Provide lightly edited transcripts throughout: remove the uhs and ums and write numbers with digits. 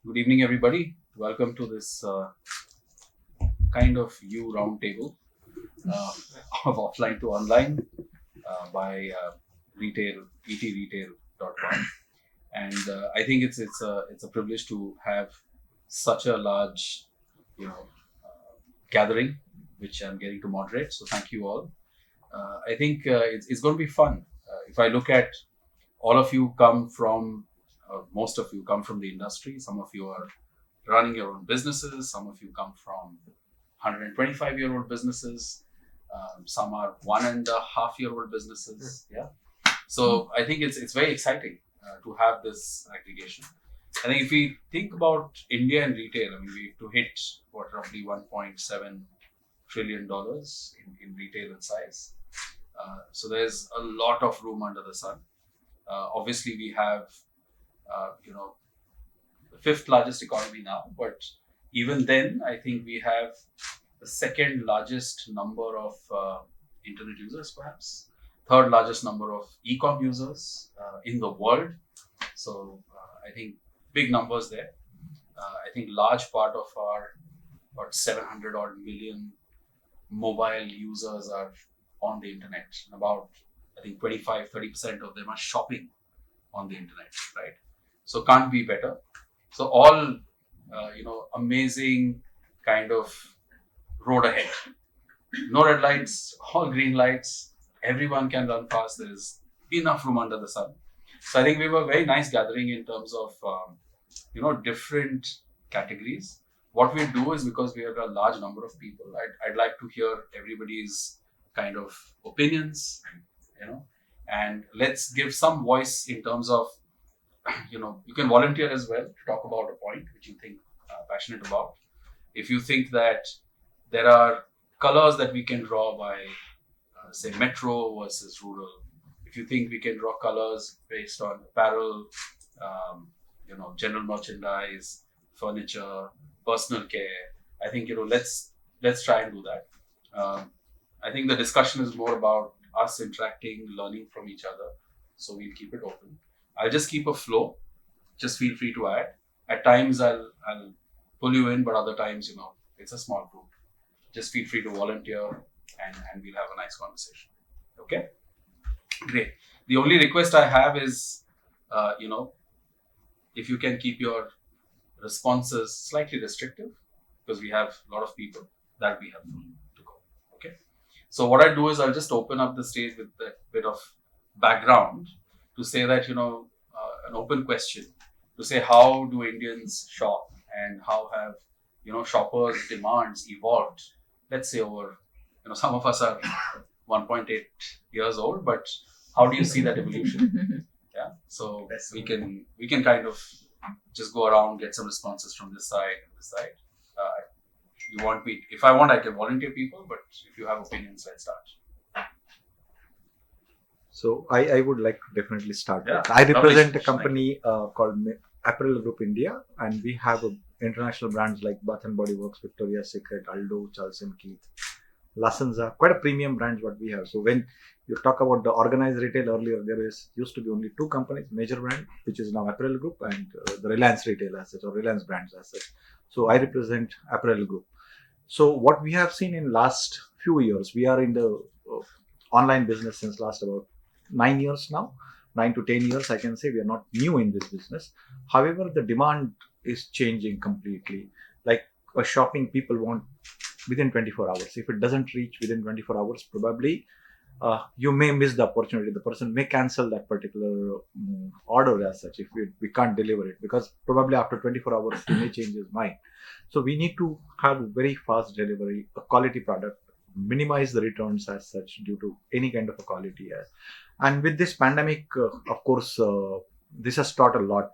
Good evening, everybody. Welcome to this kind of U roundtable uh, of offline to online by retail etretail.com, and I think it's a privilege to have such a large, you know, gathering which I'm getting to moderate. So thank you all. I think it's going to be fun. If I look at all of you come from, most of you come from the industry. Some of you are running your own businesses. Some of you come from 125-year-old businesses. Some are 1.5-year-old businesses. Yeah. So I think it's very exciting to have this aggregation. I think if we think about India and retail, I mean, we to hit what roughly 1.7 trillion dollars in retail and size. So there's a lot of room under the sun. Obviously, we have you know the fifth largest economy now, but even then, I think we have the second largest number of internet users, perhaps third largest number of e-com users in the world. So I think big numbers there. I think large part of our about 700 odd million mobile users are on the internet. And about I think 25-30% of them are shopping on the internet, right? So can't be better. So all amazing kind of road ahead. No red lights, all green lights. Everyone can run fast. There is enough room under the sun. So I think we were a very nice gathering in terms of different categories. What we do is because we have a large number of people, I'd like to hear everybody's kind of opinions, you know, and let's give some voice in terms of you can volunteer as well to talk about a point which you think passionate about. If you think that there are colors that we can draw by say metro versus rural, if you think we can draw colors based on apparel, general merchandise, furniture, personal care, I think let's try and do that. I think the discussion is more about us interacting, learning from each other, so we'll keep it open. I'll just keep a flow. Just feel free to add. At times I'll pull you in, but other times, it's a small group. Just feel free to volunteer, and we'll have a nice conversation. Okay? Great. The only request I have is, if you can keep your responses slightly restrictive, because we have a lot of people, that'll be helpful to go. Okay? So what I do is I'll just open up the stage with a bit of background to say that, an open question to say how do Indians shop and how have shoppers' demands evolved. Let's say over some of us are 1.8 years old, but how do you see that evolution? Yeah, so we can kind of just go around, get some responses from this side and this side. Uh, you want me? If I want, I can volunteer people, but if you have opinions, let's start. So I would like to definitely start. Yeah, I represent lovely. a company called Apparel Group India, and we have international brands like Bath and Body Works, Victoria's Secret, Aldo, Charles and Keith, Lassenza, quite a premium brands what we have. So when you talk about the organized retail earlier, there used to be only two companies, major brand, which is now Apparel Group, and the Reliance Retail as such, or Reliance Brands as such. So I represent Apparel Group. So what we have seen in last few years, we are in the online business since last about 9 years now, 9 to 10 years. I can say we are not new in this business. However, the demand is changing completely. Like a shopping, people want within 24 hours. If it doesn't reach within 24 hours, probably you may miss the opportunity. The person may cancel that particular order as such if we can't deliver it, because probably after 24 hours he may change his mind. So we need to have very fast delivery, a quality product, minimize the returns as such due to any kind of a quality. And with this pandemic, of course, this has taught a lot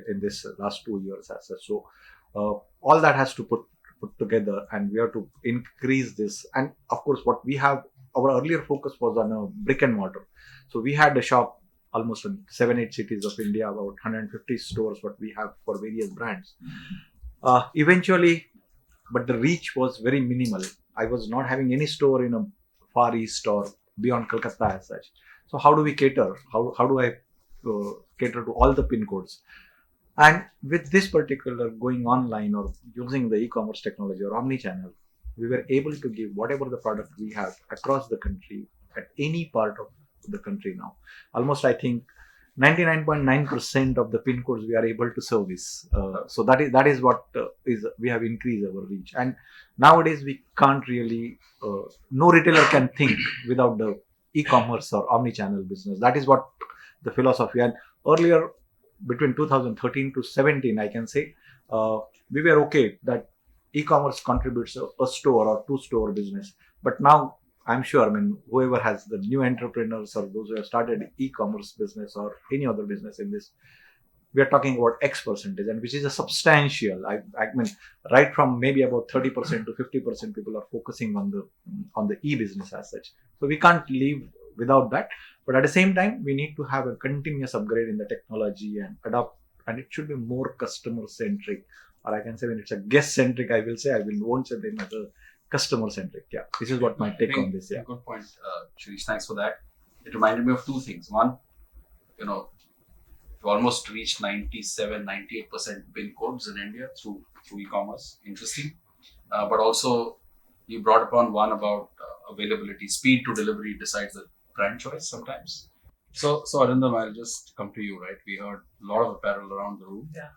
in this last 2 years as such. So all that has to put together, and we have to increase this. And of course, what we have, our earlier focus was on a brick and mortar. So we had a shop almost in 7-8 cities of India, about 150 stores what we have for various brands. Eventually, but the reach was very minimal. I was not having any store in a Far East or beyond Calcutta as such. So how do we cater? How do I cater to all the pin codes? And with this particular going online or using the e-commerce technology or omni-channel, we were able to give whatever the product we have across the country at any part of the country now. Almost, I think, 99.9% of the pin codes we are able to service. So that is what is we have increased our reach. And nowadays we can't really, no retailer can think without the e-commerce or omni-channel business. That is what the philosophy. And earlier, between 2013 to 17, I can say, we were okay that e-commerce contributes a store or two store business. But now I'm sure, I mean, whoever has the new entrepreneurs or those who have started e-commerce business or any other business in this, we are talking about X percentage, and which is a substantial. I mean, right from maybe about 30% to 50% people are focusing on the e-business as such. So we can't live without that. But at the same time, we need to have a continuous upgrade in the technology and adopt, and it should be more customer centric. Or I can say when it's a guest centric, I will say won't say them as a customer centric. Yeah, this is what my take on this. Yeah, good point, Shirish. Thanks for that. It reminded me of two things. One, you know, we almost reached 97-98% pin codes in India through e-commerce. Interesting, but also you brought upon one about availability, speed to delivery decides the brand choice sometimes. So Arindam, I'll just come to you. Right, we heard a lot of apparel around the room. Yeah.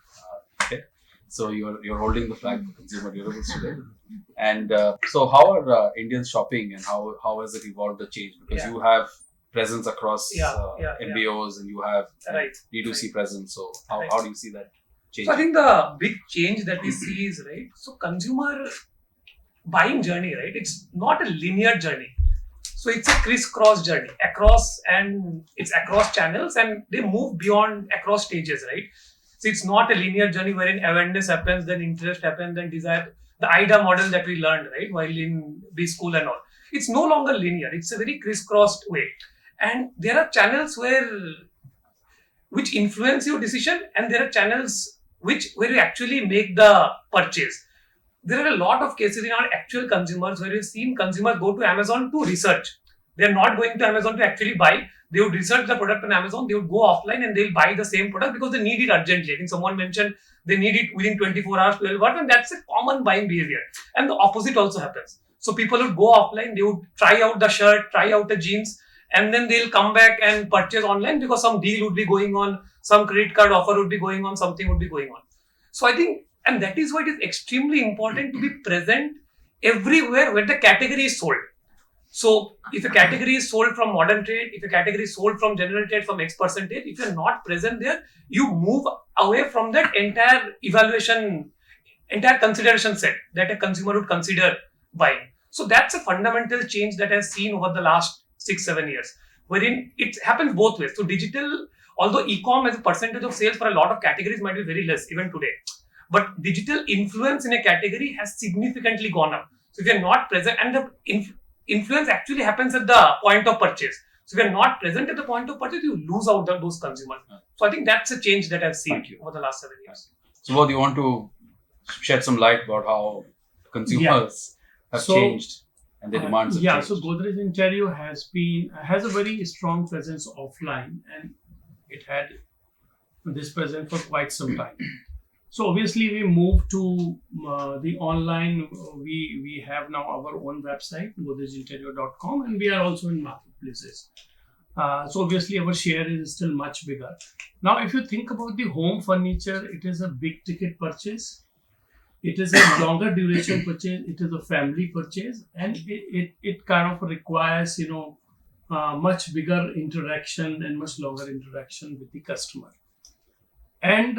Okay. So you're holding the flag for consumer durables today, and so how are Indians shopping, and how has it evolved or changed? Because you have presence across MBOs and you have D2C presence. So how do you see that change? So I think the big change that we see is So consumer buying journey, it's not a linear journey. So it's a crisscross journey across channels, and they move beyond across stages, So it's not a linear journey wherein awareness happens, then interest happens, then desire. The IDA model that we learned, while in B school and all. It's no longer linear. It's a very crisscrossed way. And there are channels which influence your decision, and there are channels where you actually make the purchase. There are a lot of cases in our actual consumers where we've seen consumers go to Amazon to research. They're not going to Amazon to actually buy. They would research the product on Amazon, they would go offline and they'll buy the same product because they need it urgently. I think someone mentioned they need it within 24 hours, 12 hours, and that's a common buying behavior. And the opposite also happens. So people would go offline, they would try out the shirt, try out the jeans, and then they'll come back and purchase online because some deal would be going on, some credit card offer would be going on, something would be going on. So I think, and that is why it is extremely important to be present everywhere where the category is sold. So if a category is sold from modern trade, if a category is sold from general trade, from X percentage, if you're not present there, you move away from that entire consideration set that a consumer would consider buying. So that's a fundamental change that I've seen over the last 6-7 years, wherein it happens both ways. So digital, although e-com as a percentage of sales for a lot of categories might be very less even today, but digital influence in a category has significantly gone up. So if you're not present, and the influence actually happens at the point of purchase. So if you're not present at the point of purchase, you lose out those consumers. So I think that's a change that I've seen over the last 7 years. So what do you want to shed some light about how consumers have changed and their demands have changed? So Godrej Interio has a very strong presence offline, and it had this presence for quite some time. So obviously we moved to the online. We have now our own website, godrejinterior.com, and we are also in marketplaces. So obviously our share is still much bigger. Now, if you think about the home furniture, it is a big ticket purchase. It is a longer duration purchase. It is a family purchase, and it kind of requires much bigger interaction and much longer interaction with the customer. And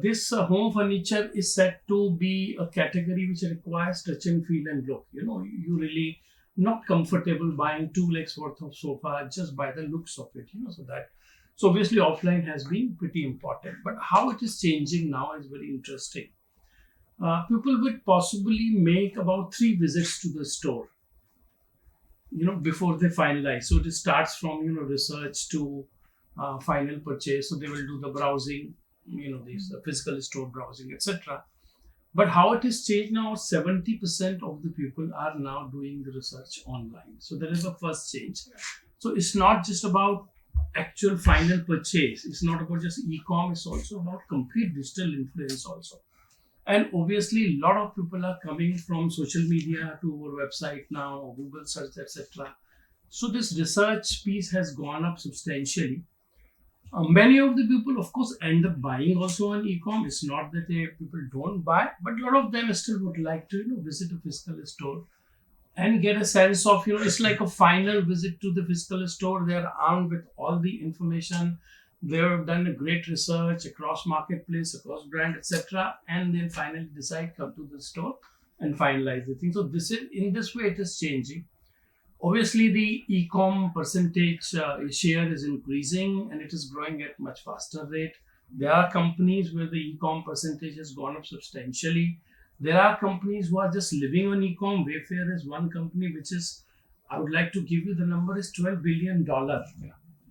this home furniture is said to be a category which requires touch and feel and look. You really not comfortable buying 2 lakhs worth of sofa just by the looks of it. So obviously offline has been pretty important. But how it is changing now is very interesting. People would possibly make about 3 visits to the store, before they finalize. So it starts from research to final purchase. So they will do the browsing, these physical store browsing, etc. But how it has changed now, 70% of the people are now doing the research online. So that is the first change. So it's not just about actual final purchase. It's not about just e-com, it's also about complete digital influence also. And obviously, a lot of people are coming from social media to our website now, Google search, etc. So this research piece has gone up substantially. Many of the people, of course, end up buying also on e-com. It's not that people don't buy, but a lot of them still would like to, visit a physical store and get a sense of, it's like a final visit to the physical store. They're armed with all the information. They've done a great research across marketplace, across brand, etc., and then finally decide come to the store and finalize the thing. So this is in this way it is changing. Obviously, the e-com percentage share is increasing and it is growing at much faster rate. There are companies where the e-com percentage has gone up substantially. There are companies who are just living on e-com. Wayfair is one company which is, I would like to give you the number, is $12 billion.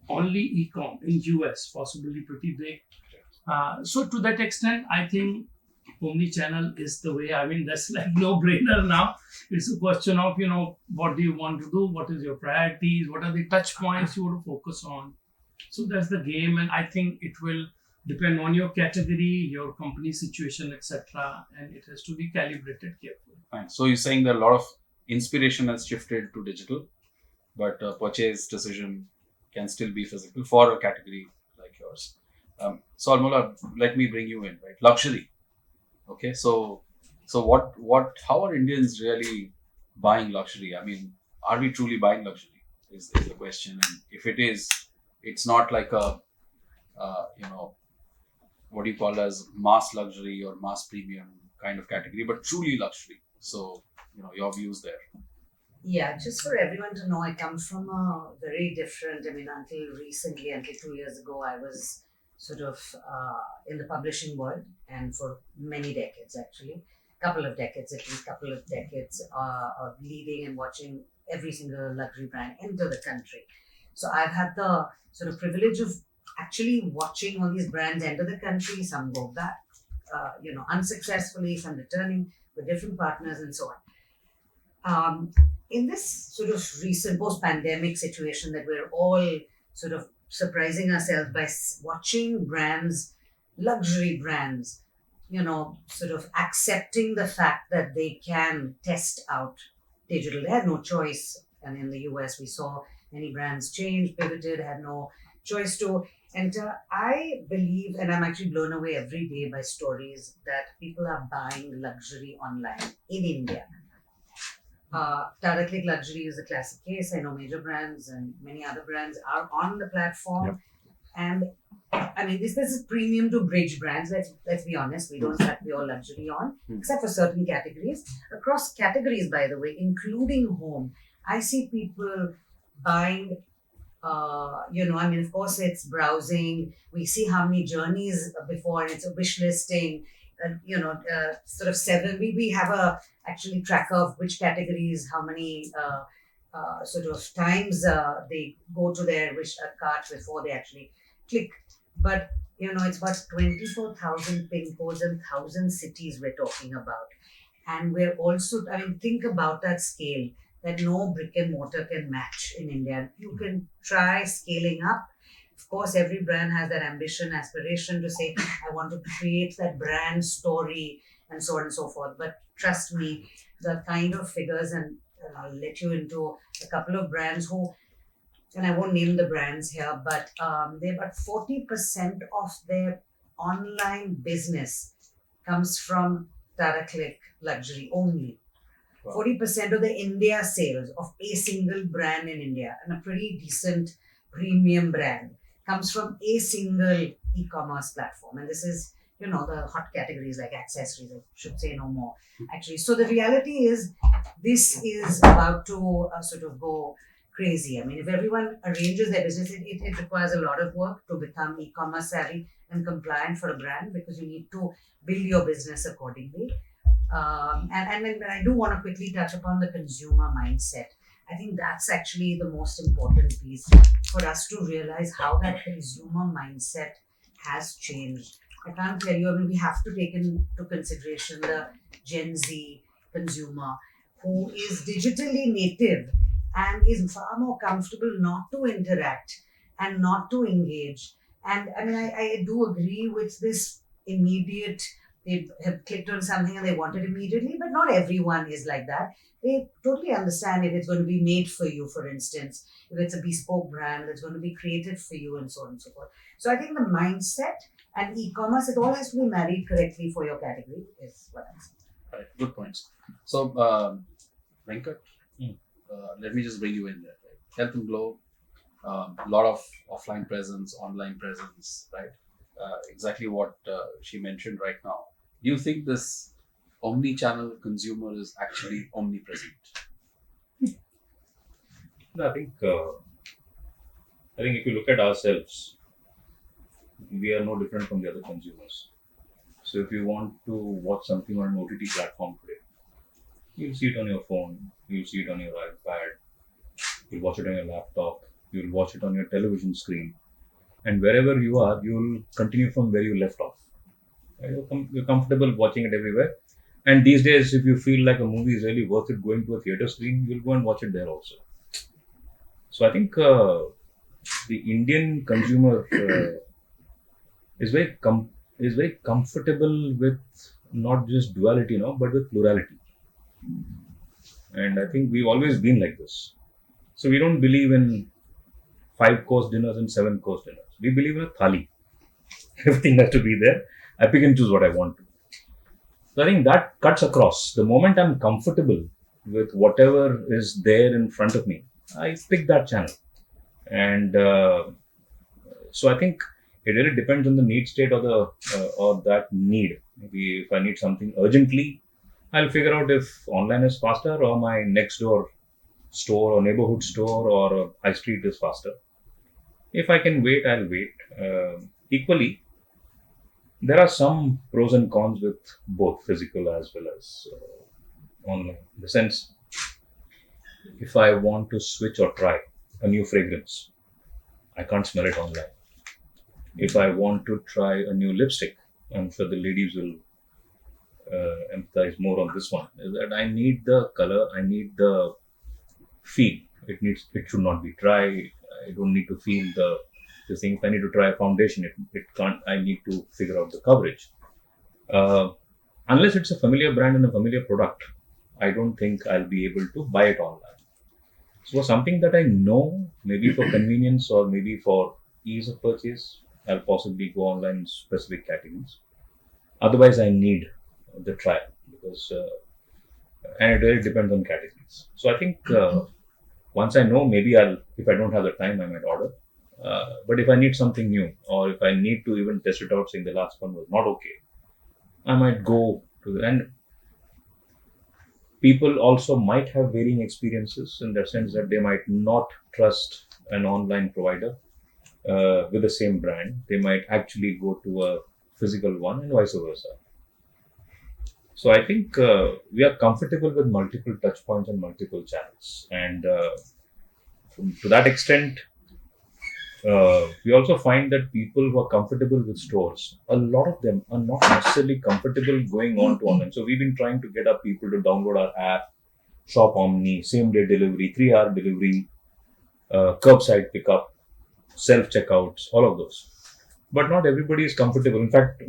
Only e-com in US, possibly pretty big. So to that extent, I think omni-channel is the way. I mean, that's like no-brainer now. It's a question of, what do you want to do? What is your priorities? What are the touch points you want to focus on? So that's the game. And I think it will depend on your category, your company situation, etc. And it has to be calibrated carefully. Fine. So you're saying that a lot of inspiration has shifted to digital, but purchase decision can still be physical for a category like yours. So Almola, let me bring you in, right? Luxury. Okay, so how are Indians really buying luxury? I mean, are we truly buying luxury? Is the question. And if it is, it's not like a what do you call as mass luxury or mass premium kind of category, but truly luxury. So your views there. Yeah, just for everyone to know, I come from a very different, until recently, until 2 years ago, I was sort of in the publishing world, and for many decades actually, couple of decades of leading and watching every single luxury brand enter the country. So I've had the sort of privilege of actually watching all these brands enter the country. Some go back, unsuccessfully, some returning with different partners and so on. In this sort of recent post-pandemic situation that we're all sort of surprising ourselves by watching brands, luxury brands, sort of accepting the fact that they can test out digital. They had no choice. And in the US, we saw many brands change, pivoted, had no choice to enter. I believe, and I'm actually blown away every day by stories that people are buying luxury online in India. Tata Click Luxury is a classic case. I know major brands and many other brands are on the platform. Yep. And this is premium to bridge brands. Let's be honest. We don't have pure luxury on, except for certain categories. Across categories, by the way, including home, I see people buying. Of course, it's browsing. We see how many journeys before, and it's a wish listing. Sort of 7. We have a actually tracker of which categories, how many sort of times they go to their wish cart before they actually click. But it's about 24,000 pin codes and 1,000 cities we're talking about, and we're also. Think about that scale that no brick and mortar can match in India. You can try scaling up. Of course, every brand has that ambition, aspiration to say, I want to create that brand story and so on and so forth. But trust me, the kind of figures, and I'll let you into a couple of brands who, and I won't name the brands here, but they're about 40% of their online business comes from Tata Click Luxury only. Wow. 40% of the India sales of a single brand in India, and a pretty decent premium brand, comes from a single e-commerce platform. And this is, the hot categories like accessories, I should say no more, actually. So the reality is, this is about to sort of go crazy. If everyone arranges their business, it requires a lot of work to become e-commerce savvy and compliant for a brand, because you need to build your business accordingly. And I do want to quickly touch upon the consumer mindset. I think that's actually the most important piece for us to realize how that consumer mindset has changed. I can't tell you, we have to take into consideration the Gen Z consumer who is digitally native and is far more comfortable not to interact and not to engage. And I mean, I do agree with this immediate, they have clicked on something and they want it immediately, but not everyone is like that. They totally understand if it's going to be made for you, for instance, if it's a bespoke brand that's going to be created for you and so on and so forth. So I think the mindset and e-commerce, it all has to be married correctly for your category, is what I'm saying. Right. Good points. So, Venkat, let me just bring you in there. Right? Health and Glow, a lot of offline presence, online presence, right? Exactly what she mentioned right now. Do you think this omni-channel consumer is actually omnipresent? No, I think if you look at ourselves, we are no different from the other consumers. So if you want to watch something on an OTT platform today, you'll see it on your phone, you'll see it on your iPad, you'll watch it on your laptop, you'll watch it on your television screen, and wherever you are, you'll continue from where you left off. You're comfortable watching it everywhere. And these days, if you feel like a movie is really worth it going to a theater screen, you'll go and watch it there also. So I think the Indian consumer is very comfortable with not just duality now, but with plurality. And I think we've always been like this. So we don't believe in 5-course dinners and 7-course dinners. We believe in a thali. Everything has to be there. I pick and choose what I want to. So I think that cuts across. The moment I'm comfortable with whatever is there in front of me, I pick that channel. And so I think it really depends on the need state or that need. Maybe if I need something urgently, I'll figure out if online is faster or my next door store or neighborhood store or high street is faster. If I can wait, I'll wait. Equally, there are some pros and cons with both physical as well as online. In the sense, if I want to switch or try a new fragrance, I can't smell it online. If I want to try a new lipstick, I'm sure the ladies will empathize more on this one, is that I need the color, I need the feel. It should not be dry. I don't need to feel the thing. If I need to try a foundation, it can't. I need to figure out the coverage. Unless it's a familiar brand and a familiar product, I don't think I'll be able to buy it online. So for something that I know, maybe for convenience or maybe for ease of purchase, I'll possibly go online in specific categories. Otherwise, I need the trial because, and it really depends on categories. So I think once I know, maybe if I don't have the time, I might order. But if I need something new, or if I need to even test it out, saying the last one was not okay, I might go to and people also might have varying experiences in the sense that they might not trust an online provider with the same brand. They might actually go to a physical one and vice versa. So I think we are comfortable with multiple touch points and multiple channels. And to that extent, we also find that people who are comfortable with stores, a lot of them are not necessarily comfortable going on to online. So we've been trying to get our people to download our app, Shop Omni, same day delivery, 3-hour delivery, curbside pickup, self checkouts, all of those. But not everybody is comfortable. In fact,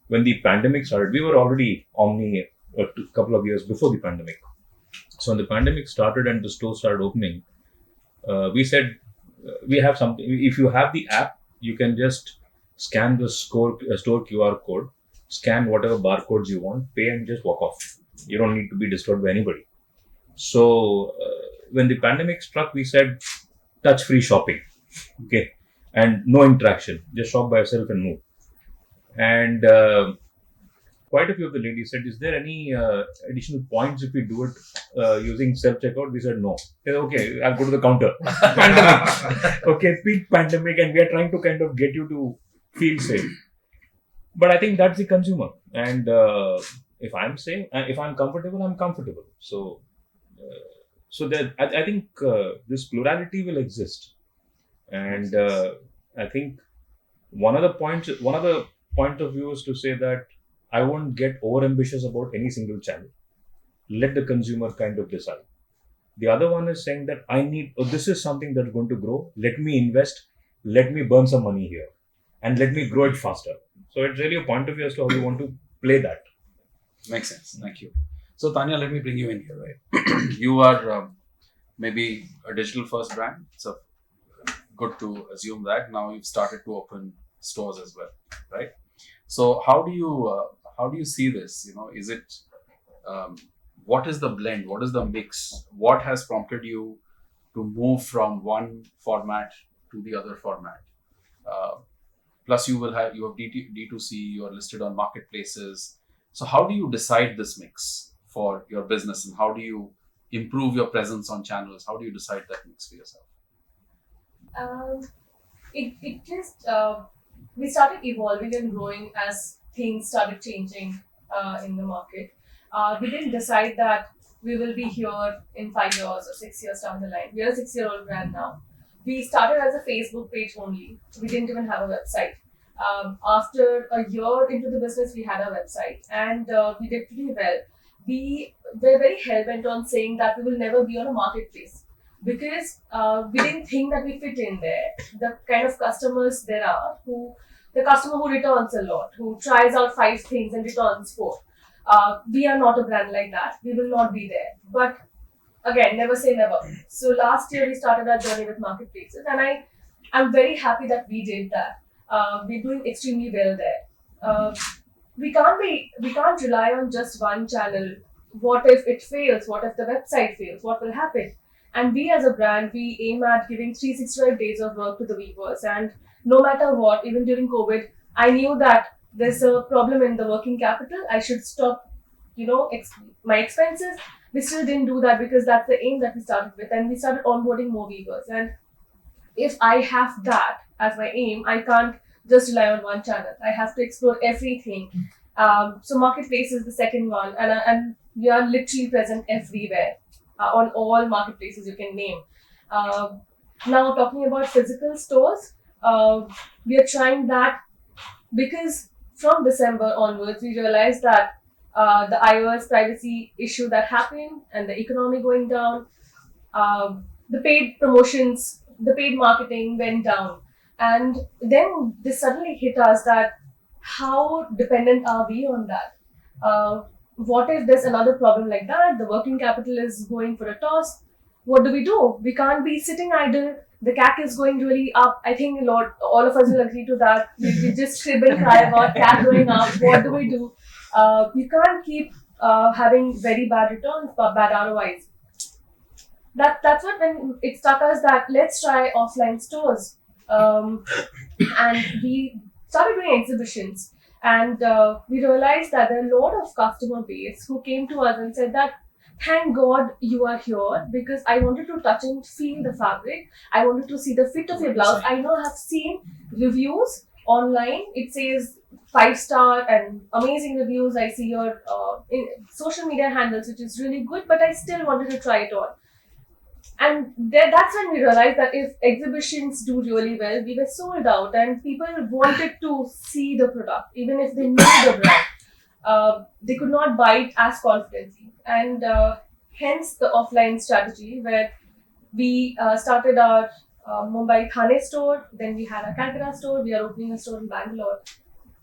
when the pandemic started, we were already Omni a couple of years before the pandemic. So when the pandemic started and the stores started opening, we said, we have something. If you have the app, you can just scan the store QR code, scan whatever barcodes you want, pay and just walk off. You don't need to be disturbed by anybody. So when the pandemic struck, we said touch-free shopping, okay, and no interaction. Just shop by yourself and move. And quite a few of the ladies said, is there any additional points if we do it using self-checkout? We said, no. Said, okay, I'll go to the counter. Pandemic. Okay, peak pandemic, and we are trying to kind of get you to feel safe. But I think that's the consumer. And if I'm safe, if I'm comfortable, I'm comfortable. So that I think this plurality will exist. And I think one of the point of view is to say that I won't get over ambitious about any single channel. Let the consumer kind of decide. The other one is saying that this is something that's going to grow. Let me invest let me burn some money here and let me grow it faster. So it's really a point of view as to how you want to play that. Makes sense. Thank you. So Tanya, let me bring you in here, right? You are maybe a digital first brand. So good to assume that now you've started to open stores as well, right? So how do you see this? You know, is it what is the blend? What is the mix? What has prompted you to move from one format to the other format? Plus, you have D2C. You are listed on marketplaces. So how do you decide this mix for your business, and how do you improve your presence on channels? How do you decide that mix for yourself? It just we started evolving and growing as things started changing in the market. We didn't decide that we will be here in 5 years or 6 years down the line. We are a 6-year-old brand now. We started as a Facebook page only. We didn't even have a website. After a year into the business, we had a website, and we did pretty well. We were very hell-bent on saying that we will never be on a marketplace because we didn't think that we fit in there. The kind of customers there are, the customer who returns a lot, who tries out 5 things and returns 4. We are not a brand like that. We will not be there. But again, never say never. So last year we started our journey with marketplaces, and I'm very happy that we did that. We're doing extremely well there. We can't rely on just one channel. What if it fails? What if the website fails? What will happen? And we as a brand, we aim at giving 365 days of work to the weavers. And no matter what, even during COVID, I knew that there's a problem in the working capital. I should stop, my expenses. We still didn't do that because that's the aim that we started with. And we started onboarding more weavers. And if I have that as my aim, I can't just rely on one channel. I have to explore everything. So marketplace is the second one, and we are literally present everywhere on all marketplaces you can name. Now talking about physical stores, we are trying that because from December onwards we realized that the iOS privacy issue that happened and the economy going down, the paid promotions, the paid marketing went down. And then this suddenly hit us that how dependent are we on that? What if there's another problem like that? The working capital is going for a toss. What do? We can't be sitting idle. The CAC is going really up. I think all of us will agree to that. We just crib and cry about CAC going up. What do? We can't keep having very bad returns, bad ROIs. That's what when it struck us that let's try offline stores. And we started doing exhibitions, and we realized that there are a lot of customer base who came to us and said that thank God you are here because I wanted to touch and feel the fabric. I wanted to see the fit of your blouse. I know I have seen reviews online. It says 5-star and amazing reviews. I see your social media handles, which is really good, but I still wanted to try it on. And that's when we realized that if exhibitions do really well, we were sold out and people wanted to see the product, even if they knew the brand. They could not buy it as confidently. And hence the offline strategy where we started our Mumbai Thane store, then we had a Calcutta store, we are opening a store in Bangalore.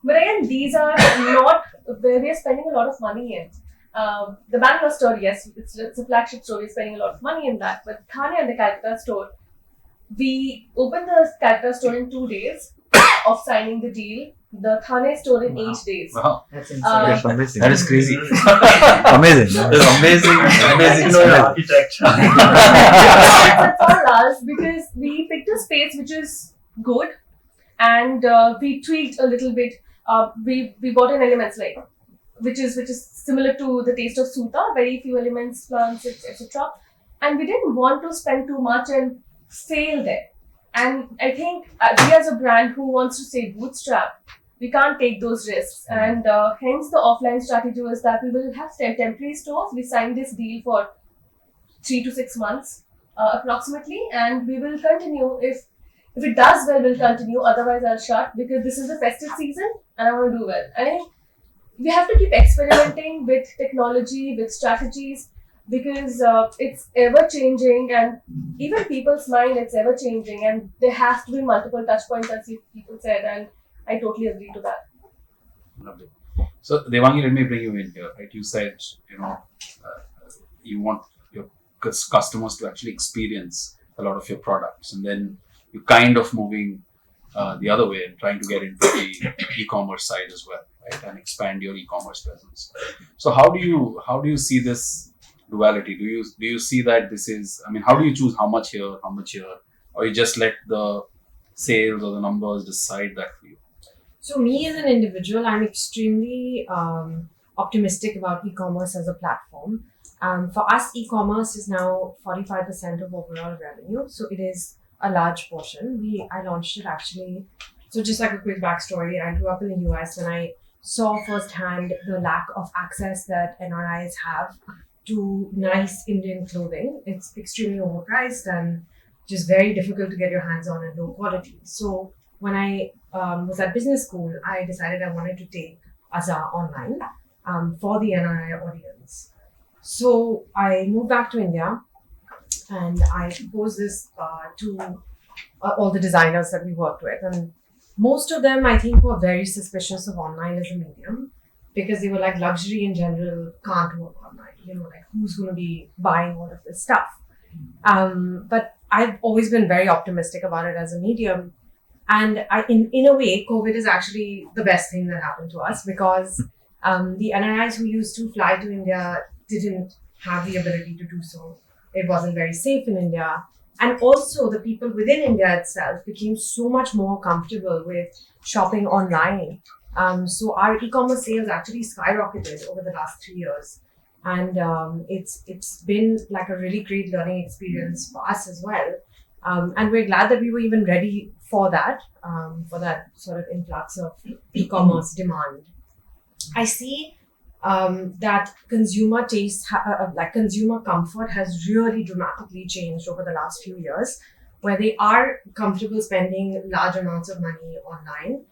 But again, these are not where we are spending a lot of money in. The Bangalore store, yes, it's a flagship store. We're spending a lot of money in that. But Thane and the Calcutta store, we opened the Calcutta store in 2 days of signing the deal. The Thane store in 8 days. Wow, That's That's amazing. that is crazy. Amazing. That is amazing. Amazing. That's all us because we picked a space which is good, and we tweaked a little bit. We bought in elements like which is similar to the taste of Suta, very few elements, plants, etc. And we didn't want to spend too much and fail there. And I think we as a brand who wants to stay bootstrap, we can't take those risks. And hence the offline strategy was that we will have temporary stores. We signed this deal for 3 to 6 months approximately, and we will continue. If it does well, we'll continue. Otherwise, I'll shut because this is the festive season and I want to do well. I think we have to keep experimenting with technology, with strategies. because it's ever changing, and even people's mind, it's ever changing, and there has to be multiple touch points, as people said, and I totally agree to that. Lovely. So, Devangi, let me bring you in here. Right? You said, you want your customers to actually experience a lot of your products, and then you're kind of moving the other way and trying to get into the e-commerce side as well, right? And expand your e-commerce presence. So, how do you see this duality? Do you see that this is? I mean, how do you choose how much here, or you just let the sales or the numbers decide that for you? So me as an individual, I'm extremely optimistic about e-commerce as a platform. For us, e-commerce is now 45% of overall revenue, so it is a large portion. I launched it actually. So just like a quick backstory, I grew up in the US and I saw firsthand the lack of access that NRIs have to nice Indian clothing. It's extremely overpriced and just very difficult to get your hands on and low quality. So when I was at business school, I decided I wanted to take Azar online for the NRI audience. So I moved back to India and I proposed this to all the designers that we worked with. And most of them, I think, were very suspicious of online as a medium because they were like, luxury in general can't work online. Like who's going to be buying all of this stuff? But I've always been very optimistic about it as a medium. And in a way, COVID is actually the best thing that happened to us because the NRIs who used to fly to India didn't have the ability to do so. It wasn't very safe in India. And also the people within India itself became so much more comfortable with shopping online. So our e-commerce sales actually skyrocketed over the last 3 years. And it's been like a really great learning experience for us as well. And we're glad that we were even ready for that sort of influx of e-commerce demand. I see that consumer taste, like consumer comfort has really dramatically changed over the last few years, where they are comfortable spending large amounts of money online,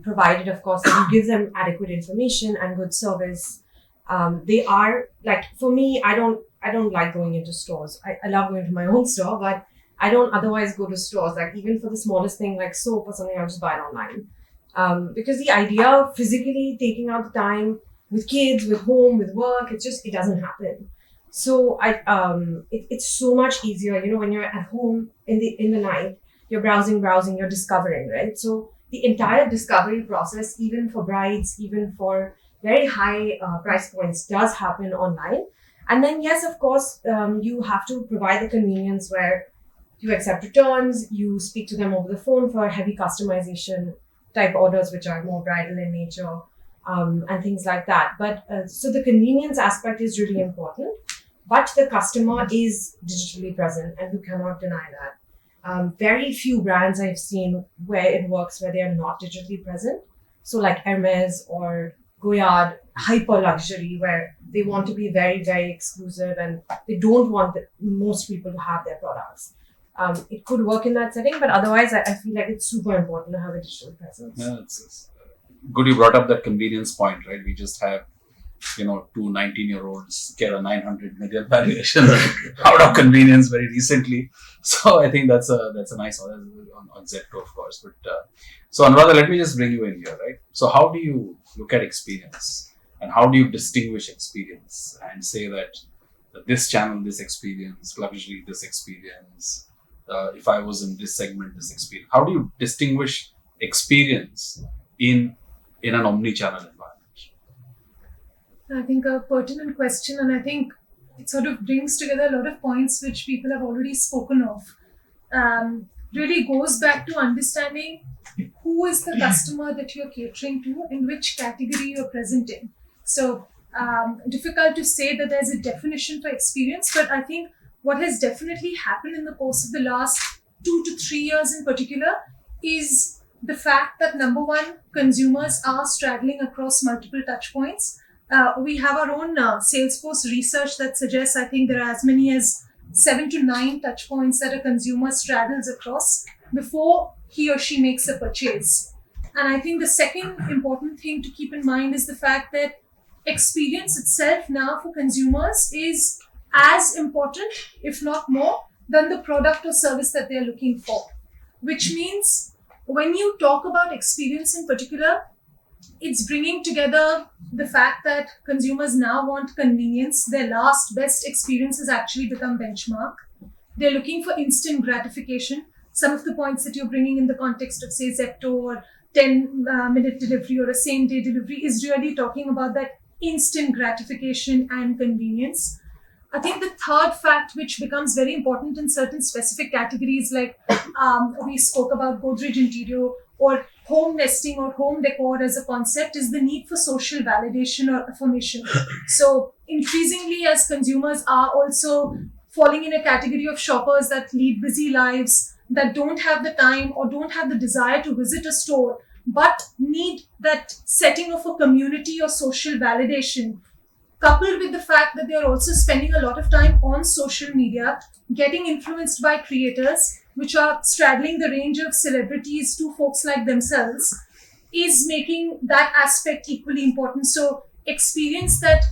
provided, of course, that you give them adequate information and good service. They are like, for me, I don't like going into stores. I love going to my own store, but I don't otherwise go to stores. Like even for the smallest thing like soap or something, I'll just buy it online. Because the idea of physically taking out the time with kids, with home, with work, it doesn't happen. So it's so much easier, when you're at home in the night, you're browsing, you're discovering, right? So the entire discovery process, even for brides, even for very high price points, does happen online. And then yes, of course, you have to provide the convenience where you accept returns, you speak to them over the phone for heavy customization type orders, which are more bridal in nature, and things like that. But so the convenience aspect is really important, but the customer is digitally present and you cannot deny that. Very few brands I've seen where it works where they are not digitally present. So like Hermes or Goyard, hyper luxury, where they want to be very, very exclusive and they don't want most people to have their products. It could work in that setting, but otherwise I feel like it's super important to have a digital presence. Yeah, it's good you brought up that convenience point, right? We just have, two 19-year-olds get a 900 million valuation out of convenience very recently. So I think that's a nice one on Zepto, of course. But so Anuradha, let me just bring you in here, right? So how do you look at experience and how do you distinguish experience and say that this channel, this experience, luxury, this experience, if I was in this segment, this experience? How do you distinguish experience in an omni-channel environment? I think a pertinent question, and I think it sort of brings together a lot of points which people have already spoken of. Really goes back to understanding who is the customer that you're catering to and which category you're present in. So difficult to say that there's a definition for experience, but I think what has definitely happened in the course of the last 2 to 3 years in particular is the fact that, number one, consumers are straddling across multiple touch points. We have our own Salesforce research that suggests, I think there are as many as 7 to 9 touch points that a consumer straddles across before he or she makes a purchase. And I think the second important thing to keep in mind is the fact that experience itself now for consumers is as important, if not more, than the product or service that they're looking for. Which means when you talk about experience in particular, it's bringing together the fact that consumers now want convenience. Their last best experience has actually become benchmark. They're looking for instant gratification. Some of the points that you're bringing in the context of, say, Zepto or 10-minute delivery or a same-day delivery is really talking about that instant gratification and convenience. I think the third fact, which becomes very important in certain specific categories, like we spoke about Godrej Interior or home nesting or home decor as a concept, is the need for social validation or affirmation. So increasingly, as consumers are also falling in a category of shoppers that lead busy lives, that don't have the time or don't have the desire to visit a store, but need that setting of a community or social validation, coupled with the fact that they're also spending a lot of time on social media, getting influenced by creators, which are straddling the range of celebrities to folks like themselves, is making that aspect equally important. So experience that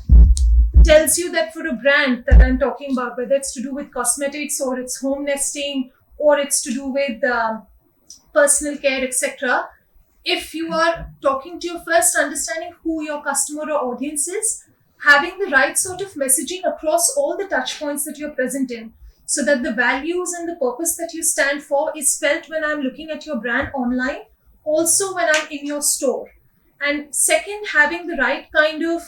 tells you that for a brand that I'm talking about, whether it's to do with cosmetics or it's home nesting or it's to do with personal care, etc., if you are talking to your first understanding who your customer or audience is, having the right sort of messaging across all the touch points that you're present in, so that the values and the purpose that you stand for is felt when I'm looking at your brand online, also when I'm in your store. And second, having the right kind of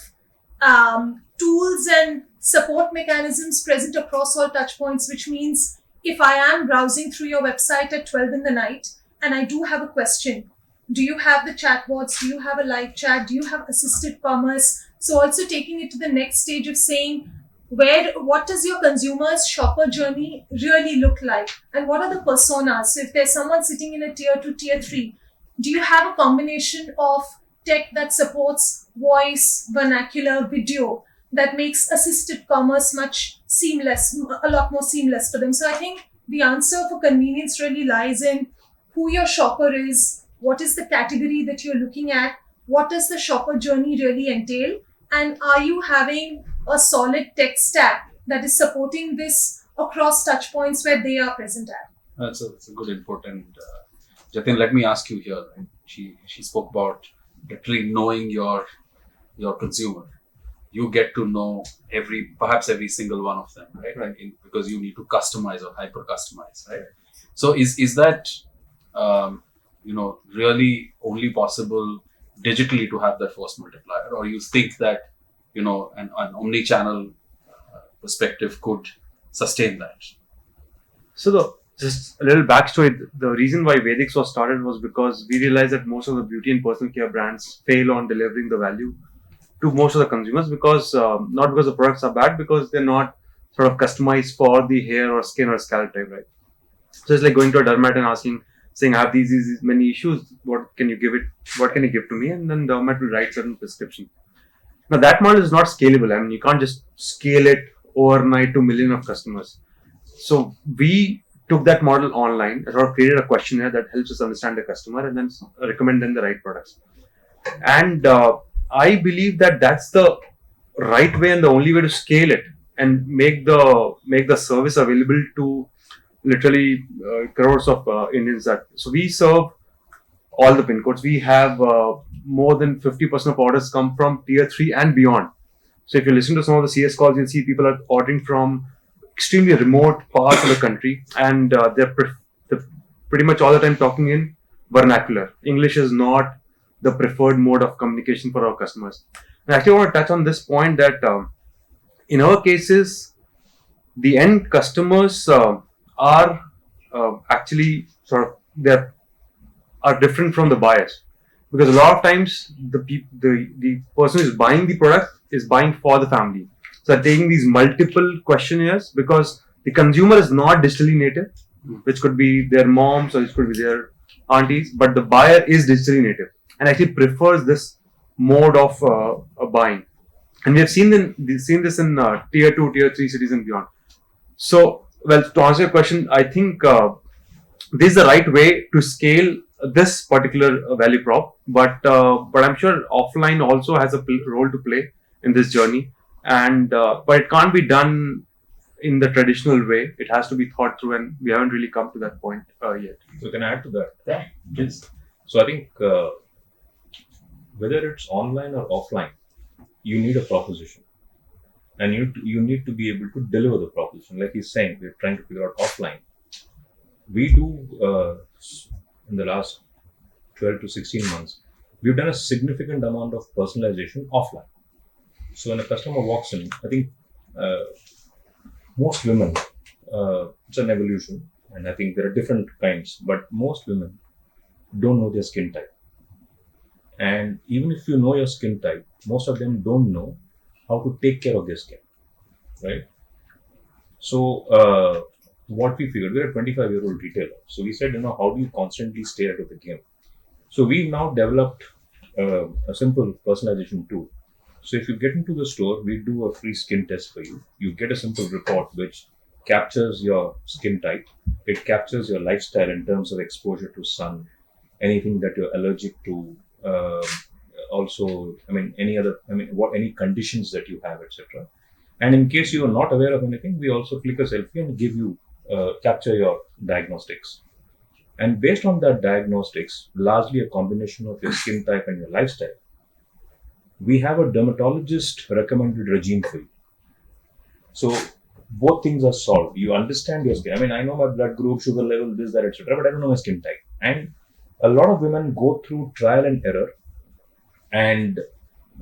tools and support mechanisms present across all touch points, which means if I am browsing through your website at 12 in the night and I do have a question, do you have the chatbots? Do you have a live chat? Do you have assisted commerce? So also taking it to the next stage of saying, what does your consumer's shopper journey really look like? And what are the personas? So if there's someone sitting in a tier 2, tier 3, do you have a combination of tech that supports voice, vernacular, video, that makes assisted commerce much seamless, a lot more seamless for them? So I think the answer for convenience really lies in who your shopper is, what is the category that you're looking at, what does the shopper journey really entail, and are you having a solid tech stack that is supporting this across touch points where they are present at? That's a good input. And Jatin, let me ask you here. Right? She spoke about literally knowing your consumer. You get to know perhaps every single one of them, right? Because you need to customize or hyper customize, right? So is that really only possible digitally to have that force multiplier, or you think that an omni-channel perspective could sustain that? So just a little backstory. The reason why Vedix was started was because we realized that most of the beauty and personal care brands fail on delivering the value to most of the consumers, because not because the products are bad, because they're not sort of customized for the hair or skin or scalp type, right? So it's like going to a dermat and saying, I have these many issues. What can you give to me? And then dermat will write certain prescription. Now that model is not scalable. I mean, you can't just scale it overnight to million of customers. So we took that model online, sort of created a questionnaire that helps us understand the customer and then recommend them the right products. And I believe that that's the right way and the only way to scale it and make the service available to literally crores of Indians. So we serve all the pin codes. We have more than 50% of orders come from tier 3 and beyond. So if you listen to some of the CS calls, you'll see people are ordering from extremely remote parts of the country, and they're pretty much all the time talking in vernacular. English is not the preferred mode of communication for our customers. And I actually want to touch on this point that in our cases, the end customers are actually they are different from the buyers, because a lot of times the person who is buying the product is buying for the family. So they're taking these multiple questionnaires because the consumer is not digitally native, which could be their moms or it could be their aunties, but the buyer is digitally native and actually prefers this mode of buying. And we have seen this in tier 2, tier 3 cities and beyond. So, well, to answer your question, I think this is the right way to scale this particular value prop, but I'm sure offline also has a role to play in this journey, and but it can't be done in the traditional way. It has to be thought through, and we haven't really come to that point yet. So can I add to that? Yeah. Yes. So I think whether it's online or offline, you need a proposition, and you need to be able to deliver the proposition. Like he's saying, we're trying to figure out offline. We do in the last 12 to 16 months, we've done a significant amount of personalization offline. So when a customer walks in, I think most women, it's an evolution, and I think there are different kinds, but most women don't know their skin type. And even if you know your skin type, most of them don't know how to take care of their skin, right? So what we figured, we're a 25-year-old retailer. So we said, how do you constantly stay ahead of the game? So we've now developed a simple personalization tool. So if you get into the store, we do a free skin test for you. You get a simple report which captures your skin type. It captures your lifestyle in terms of exposure to sun, anything that you're allergic to, any conditions that you have, etc. And in case you are not aware of anything, we also click a selfie and give you, capture your diagnostics. And based on that diagnostics, largely a combination of your skin type and your lifestyle, we have a dermatologist recommended regime for you. So both things are solved. You understand your skin. I know my blood group, sugar level, this, that, etc., but I don't know my skin type. And a lot of women go through trial and error. And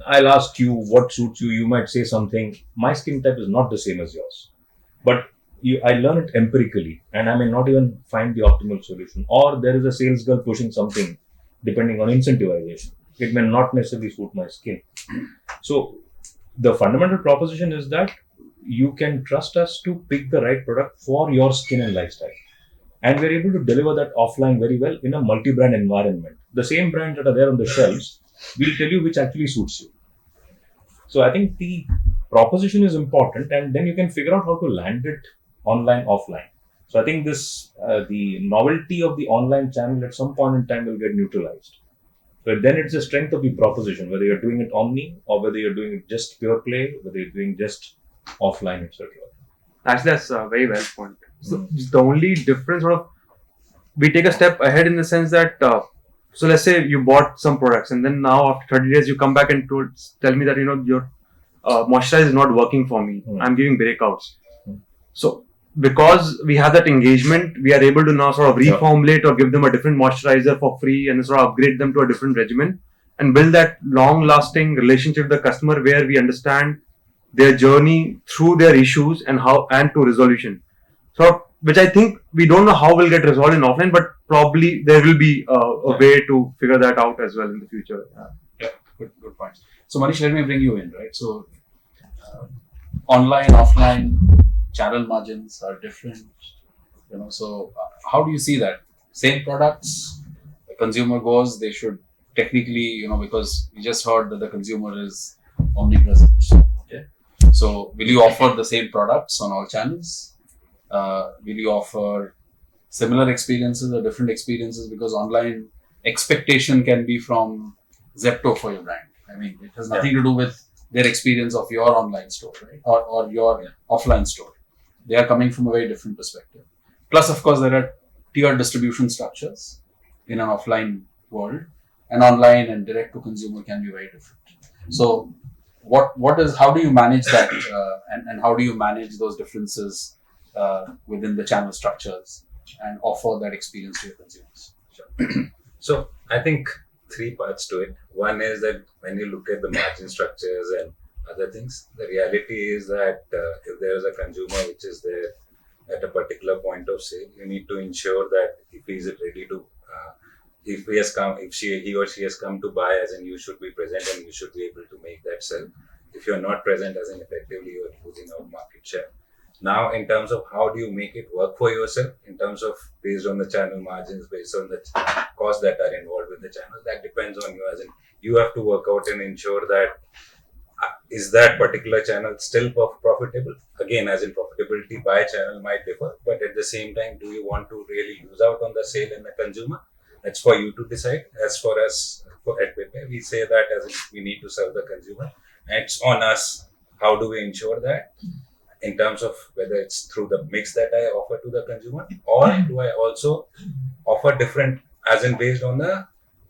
I'll ask you what suits you. You might say something. My skin type is not the same as yours. But I learn it empirically, and I may not even find the optimal solution. Or there is a sales girl pushing something depending on incentivization. It may not necessarily suit my skin. So the fundamental proposition is that you can trust us to pick the right product for your skin and lifestyle. And we're able to deliver that offline very well in a multi-brand environment. The same brands that are there on the shelves will tell you which actually suits you. So I think the proposition is important, and then you can figure out how to land it online, offline. So I think this, the novelty of the online channel at some point in time will get neutralized. But then it's the strength of the proposition, whether you're doing it omni or whether you're doing it just pure play, whether you're doing just offline, etc. Actually, that's very well point. So the only difference, we take a step ahead in the sense that, so let's say you bought some products and then now after 30 days you come back and tell me that your moisturizer is not working for me. I'm giving breakouts. So because we have that engagement, we are able to now sort of reformulate or give them a different moisturizer for free and sort of upgrade them to a different regimen and build that long-lasting relationship with the customer where we understand their journey through their issues and to resolution. So, which I think we don't know how will get resolved in offline, but probably there will be a way to figure that out as well in the future. Yeah, good point. So Manish, let me bring you in, right? So online, offline, channel margins are different, so how do you see that? Same products, the consumer goes, they should technically, because we just heard that the consumer is omnipresent. Okay. So will you offer the same products on all channels? Will you offer similar experiences or different experiences? Because online expectation can be from Zepto for your brand. It has nothing to do with their experience of your online store, right? Or your offline store. They are coming from a very different perspective. Plus, of course, there are tiered distribution structures in an offline world, and online and direct to consumer can be very different. So, how do you manage that, and how do you manage those differences within the channel structures and offer that experience to your consumers? Sure. So, I think 3 parts to it. One is that when you look at the margin structures and other things, the reality is that if there is a consumer which is there at a particular point of sale, you need to ensure that if he is ready to, if he or she has come to buy, as in you should be present and you should be able to make that sell. If you are not present, as in effectively you are losing out market share. Now, in terms of how do you make it work for yourself, in terms of based on the channel margins, based on the costs that are involved with the channel, that depends on you. As in, you have to work out and ensure that is that particular channel still profitable? Again, as in profitability by channel might differ, but at the same time, do you want to really lose out on the sale and the consumer? That's for you to decide. As for us at Pepe, we say that as in we need to serve the consumer. And it's on us. How do we ensure that? in terms of whether it's through the mix that I offer to the consumer, or do I also offer different, as in based on the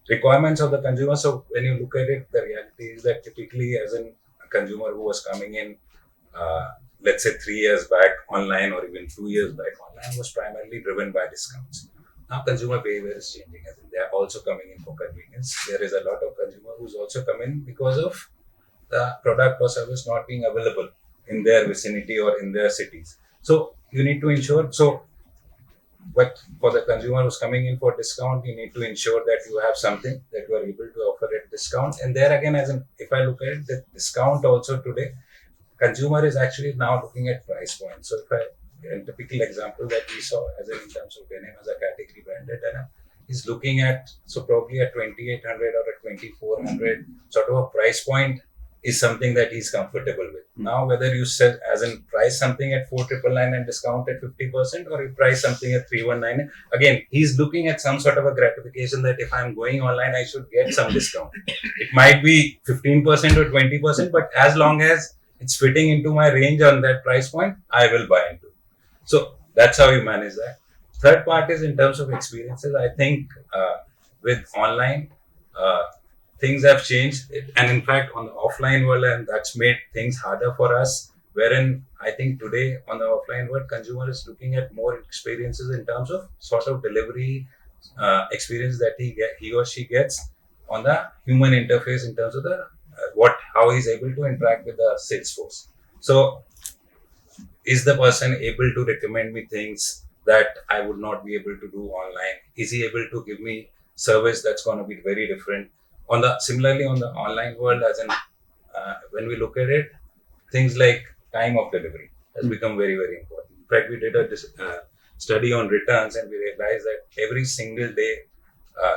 requirements of the consumer. So when you look at it, the reality is that typically, as in a consumer who was coming in, let's say 3 years back online, or even 2 years back online, was primarily driven by discounts. Now consumer behavior is changing, as in they are also coming in for convenience. There is a lot of consumer who's also coming because of the product or service not being available in their vicinity or in their cities. So you need to ensure, but for the consumer who's coming in for discount, you need to ensure that you have something that you are able to offer at discount. And there again, as in, if I look at it, the discount also today, consumer is actually now looking at price points. So if a typical example that we saw, as in terms of denim as a category branded denim, is looking at, so probably a 2,800 or a 2,400 sort of a price point is something that he's comfortable with. Now, whether you sell, as in price something at 4,999 and discount at 50%, or you price something at 3,199, again, he's looking at some sort of a gratification that if I'm going online, I should get some discount. It might be 15% or 20%, but as long as it's fitting into my range on that price point, I will buy into. So that's how you manage that. Third part is in terms of experiences. I think with online, things have changed, and in fact on the offline world, and that's made things harder for us, wherein I think today on the offline world, consumer is looking at more experiences in terms of sort of delivery experience that he or she gets on the human interface in terms of the how he's able to interact with the sales force. So is the person able to recommend me things that I would not be able to do online? Is he able to give me service that's going to be very different? Similarly on the online world, as in when we look at it, things like time of delivery has become very, very important. In fact, we did a study on returns, and we realized that every single day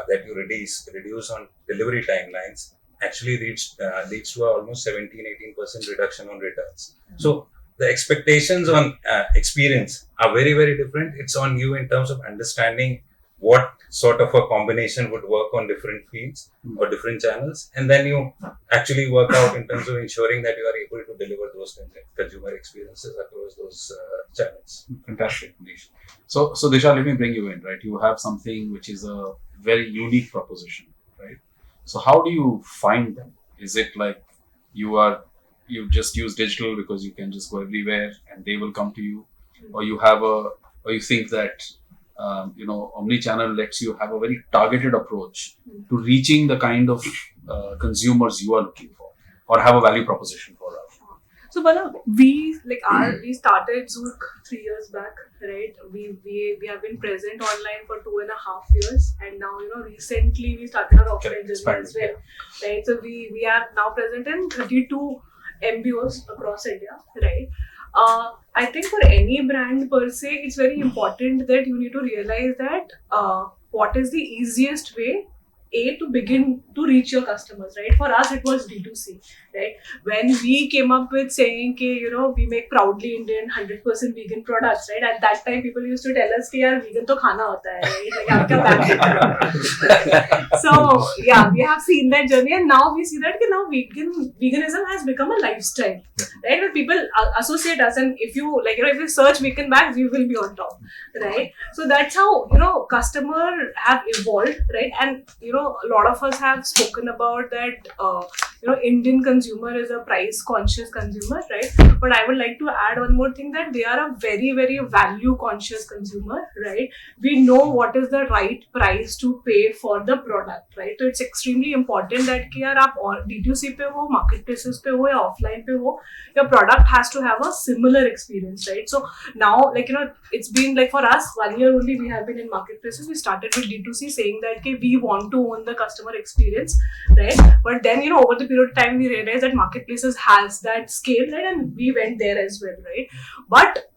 that you reduce on delivery timelines actually leads to almost 17-18% reduction on returns. So the expectations on experience are very, very different. It's on you in terms of understanding what sort of a combination would work on different fields or different channels, and then you actually work out in terms of ensuring that you are able to deliver those consumer experiences across those channels. Fantastic, Manish. So Disha, let me bring you in, right? You have something which is a very unique proposition, right? So how do you find them? Is it like you just use digital because you can just go everywhere and they will come to you, or you think that omni-channel lets you have a very targeted approach to reaching the kind of consumers you are looking for, or have a value proposition for us? So Bala, we started Zook 3 years back, right? We have been present online for 2.5 years, and now recently we started our offline journey as well, right? So we are now present in 32 MBOs across India, right? I think for any brand per se, it's very important that you need to realize that what is the easiest way to begin to reach your customers, right? For us, it was D2C, right? When we came up with saying, we make proudly Indian 100% vegan products, right? At that time, people used to tell us, vegan to khana hota hai, right? Like, so, yeah, we have seen that journey, and now we see that veganism has become a lifestyle, right? Where people associate us, and if you search vegan bags, we will be on top, right? So that's how, customer have evolved, right? And, a lot of us have spoken about that, Indian consumer is a price conscious consumer, right? But I would like to add one more thing, that they are a very, very value conscious consumer, right? We know what is the right price to pay for the product, right? So it's extremely important that yaar aap D2C pe ho, marketplaces pe ho, ya offline pe ho, your product has to have a similar experience, right? So now, it's been for us 1 year only we have been in marketplaces. We started with D2C saying that we want to own the customer experience, right? But then, over the period of time, we realized that marketplaces has that scale, right? And we went there as well, right? But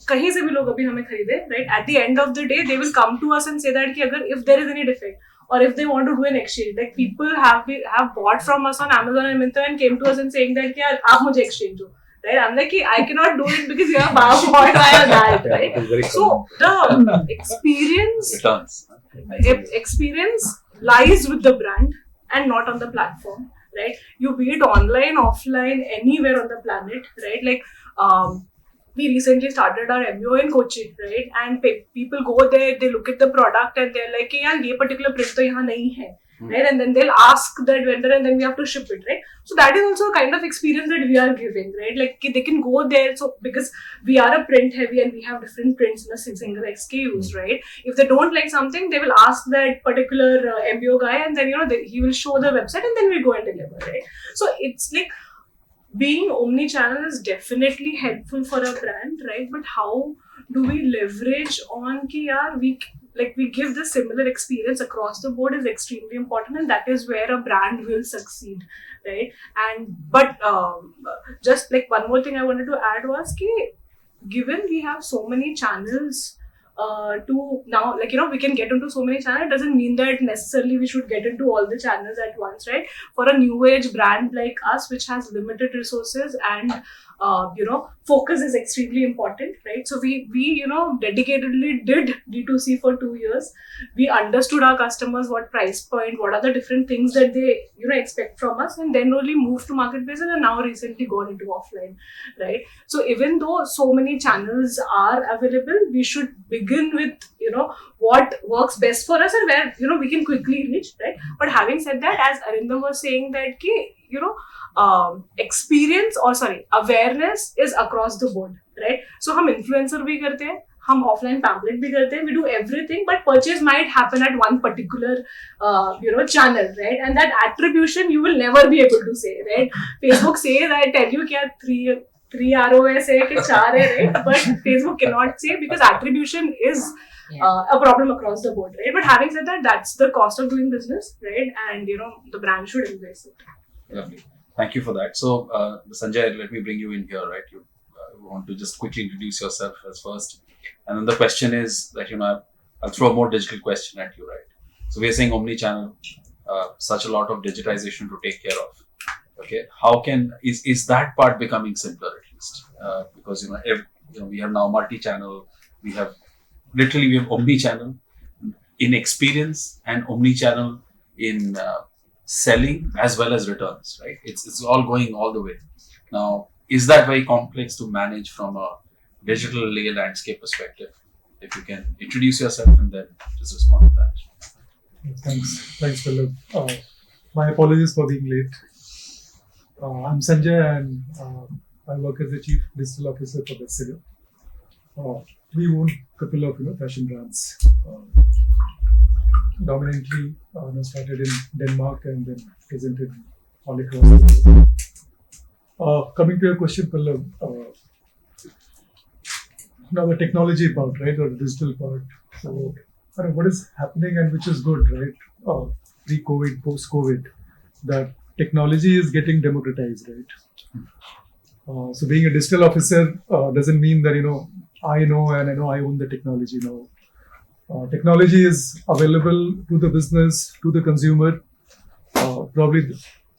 kahin se bhi log abhi hame kharide, right? At the end of the day, they will come to us and say that if there is any defect, or if they want to do an exchange, like people have bought from us on Amazon and Myntra and came to us and saying that aap mujhe exchange do. Right? I'm like, I cannot do it because you have bought via that, right? So the experience lies with the brand and not on the platform, right? You be it online, offline, anywhere on the planet, right? Like we recently started our MBO in Kochi, right? And people go there, they look at the product and they're like, "Yeah, ये particular print तो यहाँ नहीं है." Right, and then they'll ask that vendor, and then we have to ship it, right? So that is also a kind of experience that we are giving, right? Like they can go there, so because we are a print heavy and we have different prints in a single SKUs, right? If they don't like something, they will ask that particular MBO guy, and then he will show the website, and then we go and deliver, right? So it's like being omni-channel is definitely helpful for a brand, right? But how do we leverage on ki yaar, we give the similar experience across the board is extremely important, and that is where a brand will succeed, right? But just like one more thing I wanted to add was ki given we have so many channels to now, we can get into so many channels, it doesn't mean that necessarily we should get into all the channels at once, right? For a new age brand like us, which has limited resources and focus is extremely important, right? So we dedicatedly did D2C for 2 years. We understood our customers, what price point, what are the different things that they expect from us, and then only moved to marketplaces, and now recently gone into offline, right? So even though so many channels are available, we should begin with what works best for us and where we can quickly reach, right? But having said that, as Arindam was saying that awareness is across the board, right? So हम influencer भी करते हैं, हम offline pamphlet भी करते हैं, we do everything, but purchase might happen at one particular channel, right? And that attribution you will never be able to say, right? Facebook says, I tell you क्या 3 ROS है कि 4 है, right? But Facebook cannot say because attribution is a problem across the board, right? But having said that, that's the cost of doing business, right? And the brand should embrace it. Lovely. Thank you for that. So, Sanjay, let me bring you in here, right? You want to just quickly introduce yourself as first. And then the question is that, I'll throw a more digital question at you, right? So, we are saying omni-channel, such a lot of digitization to take care of. Okay. How is that part becoming simpler at least? Because, we have now multi-channel, we have omni-channel in experience and omni-channel in selling as well as returns, right? It's all going all the way. Now, is that very complex to manage from a digital landscape perspective? If you can introduce yourself and then just respond to that. Thanks, Philip. My apologies for being late. I'm Sanjay, and I work as the Chief Digital Officer for Bestseller. We own a couple of fashion brands. Dominantly started in Denmark and then presented all across the world. Coming to your question, Pallav, now the technology part, right, or the digital part. So, what is happening and which is good, right? Pre-COVID, post-COVID, that technology is getting democratized, right? So, being a digital officer doesn't mean that I know and I own the technology. No. Technology is available to the business, to the consumer. Probably,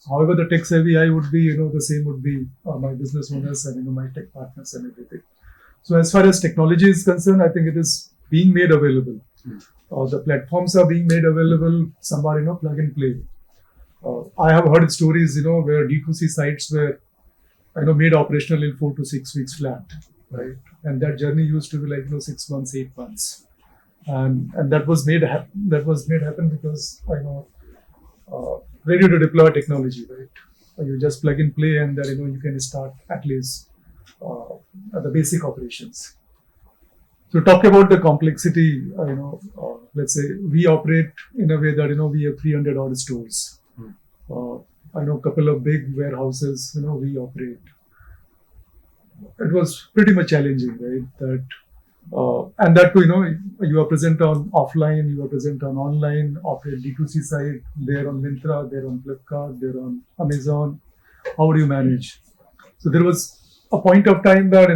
however the tech savvy I would be, the same would be my business owners and my tech partners and everything. So as far as technology is concerned, I think it is being made available. The platforms are being made available. Some are plug and play. I have heard stories where D2C sites were made operational in 4 to 6 weeks flat, right? And that journey used to be like 6 months, 8 months. And that was made happen because ready to deploy technology, right? You just plug and play, and then you can start at least the basic operations. So talk about the complexity. Let's say we operate in a way that we have 300 odd stores. I know a couple of big warehouses. We operate. It was pretty much challenging, right? That. And that too, you are present on offline, you are present on online, operate D2C side, they're on Myntra, they're on Flipkart, they're on Amazon. How do you manage? So there was a point of time that,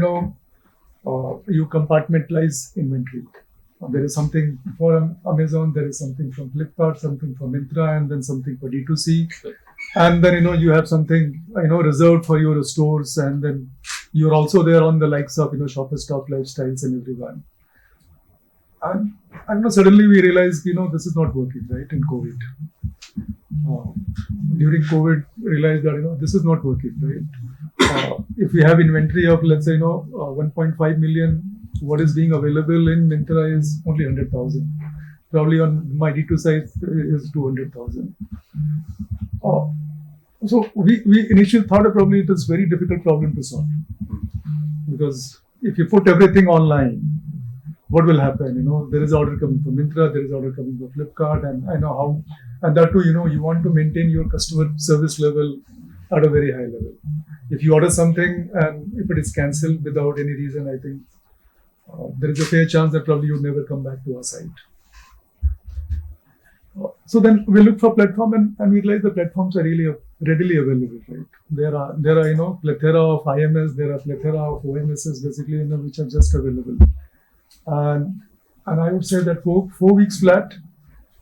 you compartmentalize inventory. There is something for Amazon, there is something from Flipkart, something for Myntra, and then something for D2C. And then, you have something, reserved for your stores, and then you're also there on the likes of, Shoppers Stop, Lifestyles, and everyone. And suddenly we realized, this is not working, right, in COVID. During COVID, we realized that, this is not working, right? if we have inventory of, let's say, 1.5 million, what is being available in Myntra is only 100,000. Probably on my D2 site is 200,000. So we initially thought that probably it is very difficult problem to solve, because if you put everything online, what will happen? There is order coming from Myntra, there is order coming from Flipkart, and I know how, and that too, you want to maintain your customer service level at a very high level. If you order something and if it is cancelled without any reason, I think there is a fair chance that probably you would never come back to our site. So then we look for platform and we realize the platforms are really readily available, right? There are plethora of IMS, there are plethora of OMSs basically, which are just available. And I would say that 4 weeks flat,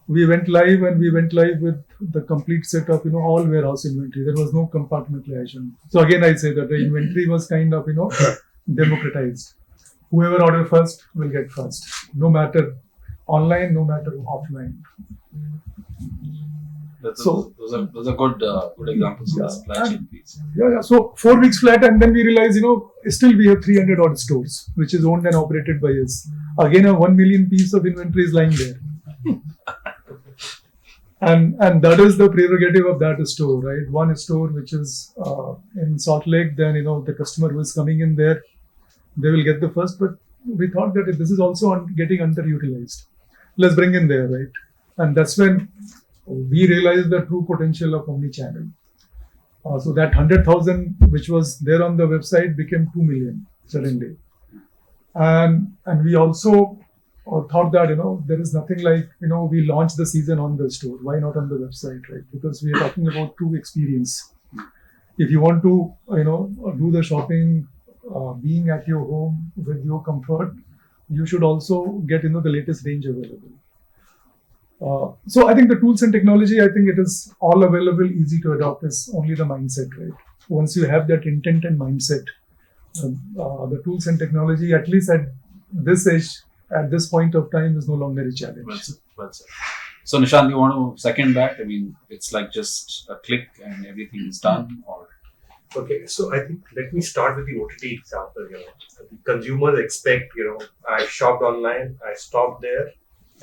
we went live with the complete set of all warehouse inventory. There was no compartmentalization. So again, I say that the inventory was kind of democratized. Whoever order first will get first, no matter online, no matter offline. Those are good examples of the supply chain piece. Yeah. So 4 weeks flat, and then we realize, still we have 300 odd stores, which is owned and operated by us. Again, a 1 million piece of inventory is lying there. And that is the prerogative of that store, right? One store which is in Salt Lake, then the customer who is coming in there, they will get the first. But we thought that this is also getting underutilized. Let's bring in there, right? And that's when we realized the true potential of omnichannel. So that 100,000 which was there on the website became 2 million suddenly. And we also thought that there is nothing like we launched the season on the store. Why not on the website, right? Because we are talking about true experience. If you want to do the shopping, being at your home with your comfort, you should also get the latest range available. So I think the tools and technology, I think it is all available, easy to adopt. Is only the mindset, right? Once you have that intent and mindset, the tools and technology, at least at this age, at this point of time, is no longer a challenge. Well said. So Nishant, you want to second that? I mean, it's like just a click and everything is done, or? Okay, so I think let me start with the OTT example. The consumers expect, I shopped online, I stopped there,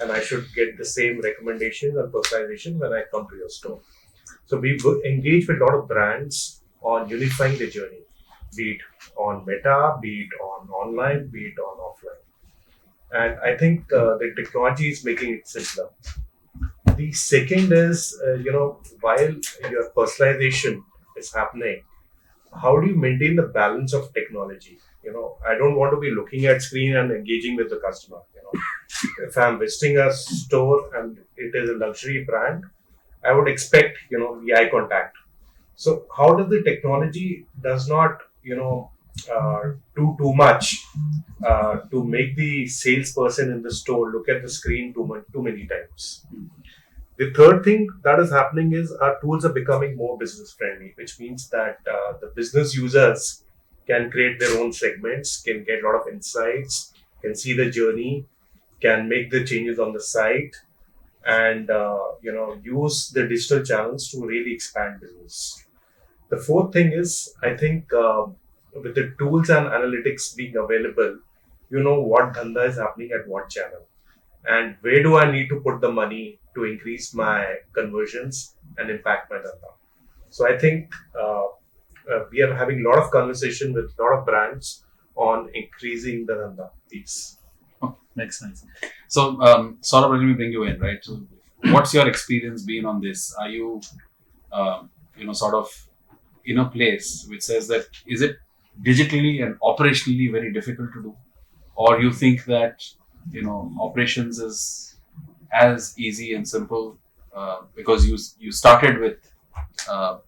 and I should get the same recommendations and personalization when I come to your store. So we engage with a lot of brands on unifying the journey, be it on Meta, be it on online, be it on offline. And I think the technology is making it simpler. The second is, while your personalization is happening, how do you maintain the balance of technology? I don't want to be looking at screen and engaging with the customer. If I'm visiting a store and it is a luxury brand, I would expect, the eye contact. So how does the technology does not, do too much to make the salesperson in the store look at the screen too many times? The third thing that is happening is our tools are becoming more business friendly, which means that the business users can create their own segments, can get a lot of insights, can see the journey, can make the changes on the site, and use the digital channels to really expand business. The fourth thing is, I think with the tools and analytics being available, what dhanda is happening at what channel, and where do I need to put the money to increase my conversions and impact my dhanda. So I think we are having a lot of conversation with a lot of brands on increasing the dhanda piece. Oh, makes sense. So, Saurabh, let me bring you in, right? So, what's your experience been on this? Are you, sort of in a place which says that is it digitally and operationally very difficult to do, or you think that operations is as easy and simple because you started with a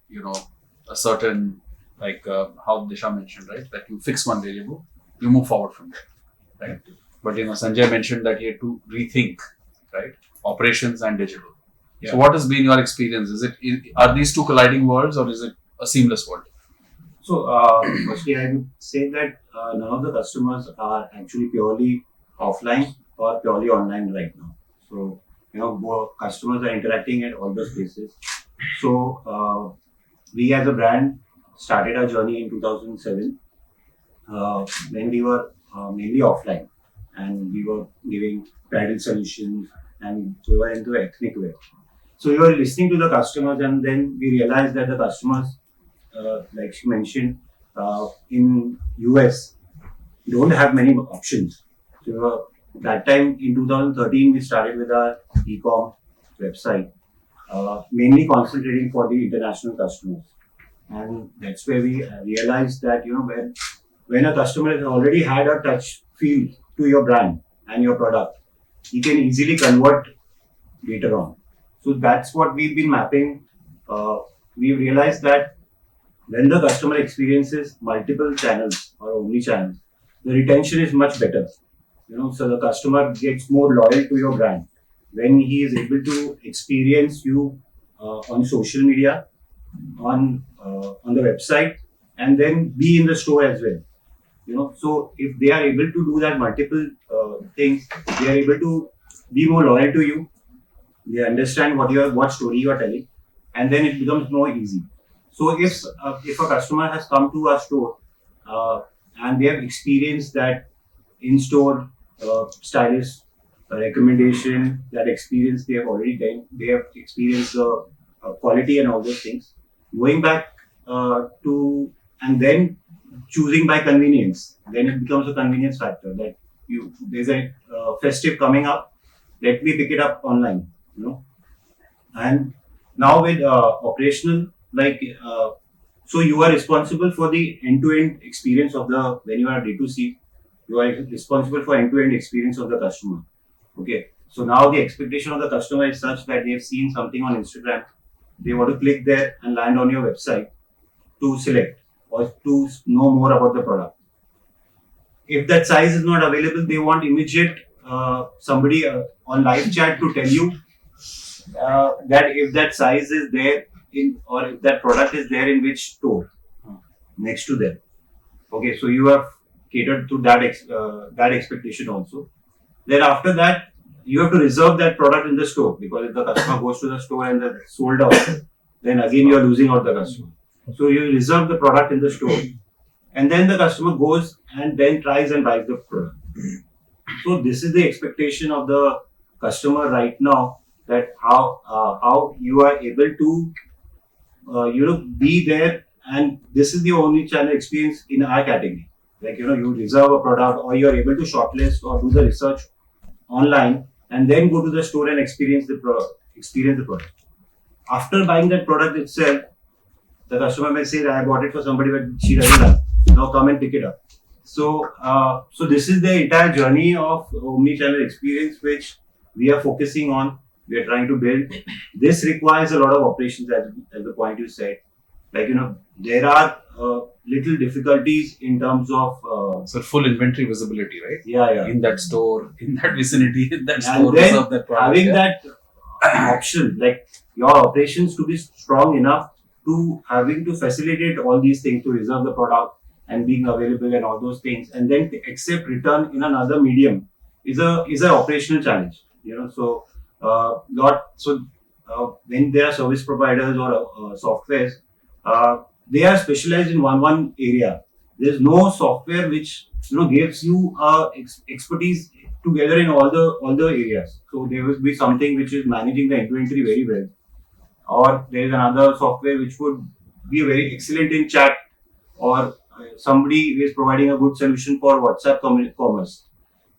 certain how Disha mentioned, right? That you fix one variable, you move forward from there, right? But Sanjay mentioned that he had to rethink, right? Operations and digital. Yeah. So what has been your experience? Are these two colliding worlds, or is it a seamless world? So firstly, I would say that none of the customers are actually purely offline or purely online right now. So customers are interacting at all the spaces. So we as a brand started our journey in 2007 when we were mainly offline and we were giving bridal solutions and we were into ethnic wear. So we were listening to the customers and then we realized that the customers, like she mentioned, in US don't have many options. So that time in 2013 we started with our e-com website, mainly concentrating for the international customers. And that's where we realized that, when a customer has already had a touch feel to your brand and your product, he can easily convert later on. So that's what we've been mapping. We've realized that when the customer experiences multiple channels or omni channels, the retention is much better. So the customer gets more loyal to your brand when he is able to experience you on social media, on the website, and then be in the store as well. So if they are able to do that multiple things, they are able to be more loyal to you. They understand what story you are telling, and then it becomes more easy. So if a customer has come to our store and they have experienced that in-store stylish recommendation, that experience they have already done, they have experienced the quality and all those things. Going back to and then choosing by convenience, then it becomes a convenience factor that there's a festive coming up, let me pick it up online, and now with operational, so you are responsible for the end-to-end experience of when you are D2C, you are responsible for end-to-end experience of the customer. Okay, so now the expectation of the customer is such that they have seen something on Instagram, they want to click there and land on your website to select or to know more about the product. If that size is not available, they want immediate somebody on live chat to tell you that if that size is there or if that product is there in which store next to them. Okay, so you have catered to that expectation also. Then after that, you have to reserve that product in the store, because if the customer goes to the store and they're sold out, then again you are losing out the customer. So you reserve the product in the store, and then the customer goes and then tries and buys the product. So this is the expectation of the customer right now, that how you are able to be there, and this is the only channel experience in our category. You reserve a product, or you are able to shortlist or do the research online and then go to the store and experience the product. After buying that product itself, the customer may say that I bought it for somebody but she doesn't like. Now come and pick it up. So this is the entire journey of omni-channel experience which we are focusing on. We are trying to build. This requires a lot of operations, as the point you said. There are little difficulties in terms of so full inventory visibility, right? Yeah. In that store, in that vicinity, in that store, and then reserve that product. Having that option, your operations to be strong enough to having to facilitate all these things, to reserve the product and being available and all those things, and then to accept return in another medium is a operational challenge. When there are service providers or softwares, they are specialized in one area. There's no software which gives you expertise together in all the areas. So there will be something which is managing the inventory very well, or there is another software which would be very excellent in chat, or somebody is providing a good solution for WhatsApp commerce.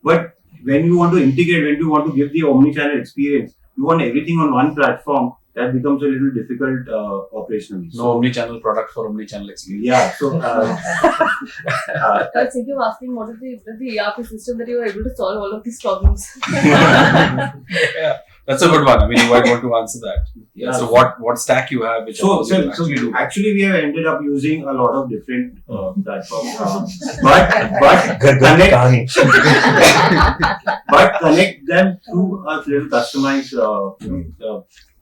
But when you want to integrate, when you want to give the omni-channel experience, you want everything on one platform. That becomes a little difficult operationally. No omni-channel product for omni-channel experience. Yeah. So I was thinking of asking what is the ERP system that you were able to solve all of these problems. Yeah, that's a good one. I mean, you might want to answer that. Yeah. So what stack you have? Which actually we have ended up using a lot of different platforms, but connect them through a little customized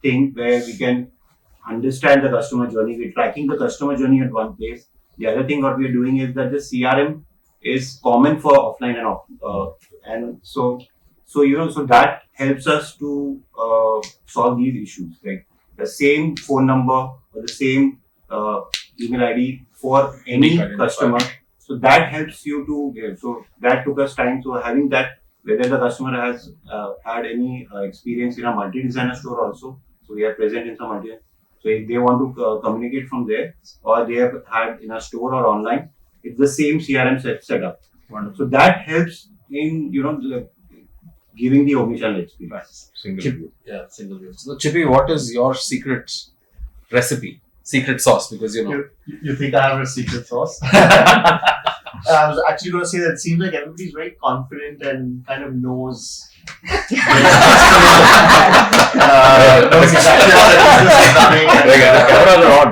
thing where we can understand the customer journey. We're tracking the customer journey at one place. The other thing what we're doing is that the CRM is common for offline and off, and so that helps us to solve these issues. Like the same phone number or the same email ID for any Unique identifier. customer. So that helps you to. So that took us time. So having that, whether the customer has had any experience in a multi-designer store also. So we are present in some multi. So if they want to communicate from there, or they have had in a store or online, it's the same CRM setup. Wonderful. So that helps in giving the omnichannel experience. Single Chip- view. Yeah, single view. So Chippy, what is your secret recipe? Secret sauce? Because You think I have a secret sauce? I was actually going to say that it seems like everybody's very confident and kind of knows. Knows exactly how the business is running. The cameras are on.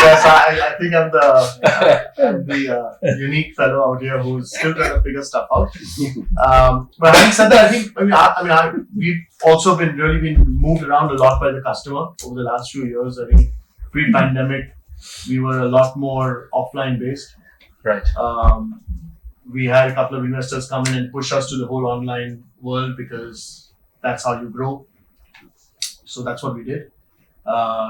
Yes, I think I'm the unique fellow out here who's still trying to figure stuff out. But having said that, we've also been moved around a lot by the customer over the last few years. I think pre-pandemic, we were a lot more offline based. Right. We had a couple of investors come in and push us to the whole online world because that's how you grow. So that's what we did.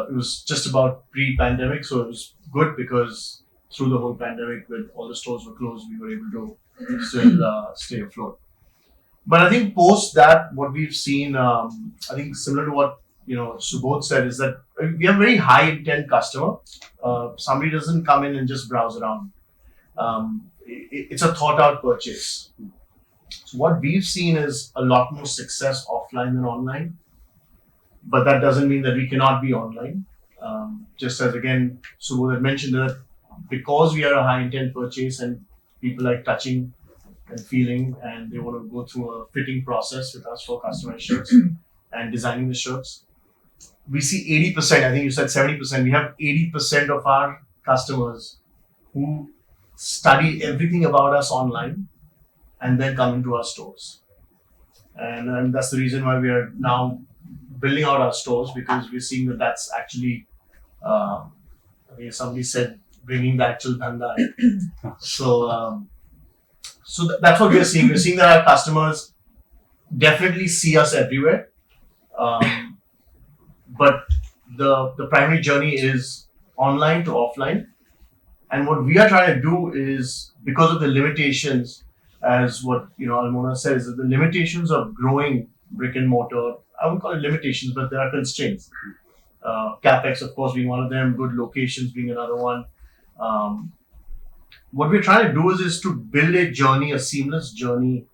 It was just about pre-pandemic, so it was good because through the whole pandemic, when all the stores were closed, we were able to still stay afloat. But I think post that, what we've seen, I think similar to what Subodh said, is that we have a very high intent customer. Somebody doesn't come in and just browse around. It's a thought out purchase. So what we've seen is a lot more success offline than online. But that doesn't mean that we cannot be online. Just as again, Subodh had mentioned that because we are a high intent purchase and people like touching and feeling and they want to go through a fitting process with us for customized shirts and designing the shirts. We see 80%, I think you said 70%, we have 80% of our customers who study everything about us online and then come into our stores. And that's the reason why we are now building out our stores, because we're seeing that that's actually, I think somebody said, bringing the actual dhanda in. So that's what we're seeing. We're seeing that our customers definitely see us everywhere. But the primary journey is online to offline. And what we are trying to do is, because of the limitations, as what Almona says, that the limitations of growing brick and mortar, I wouldn't call it limitations, but there are constraints. CapEx, of course, being one of them, good locations being another one. What we're trying to do is to build a journey, a seamless journey,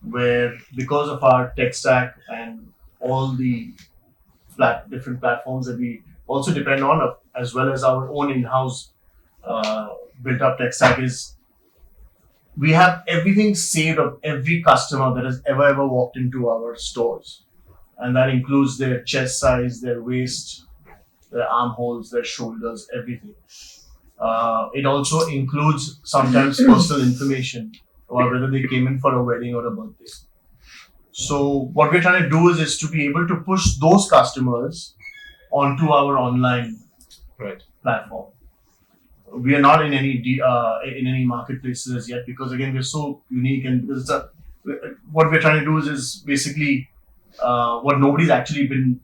where because of our tech stack and all the different platforms that we also depend on, as well as our own in-house built up tech stack, is we have everything saved of every customer that has ever walked into our stores. And that includes their chest size, their waist, their armholes, their shoulders, everything. It also includes sometimes personal information about whether they came in for a wedding or a birthday. So what we're trying to do is to be able to push those customers onto our online platform. We are not in any marketplaces as yet, because again we're so unique, and because what we're trying to do is basically what nobody's actually been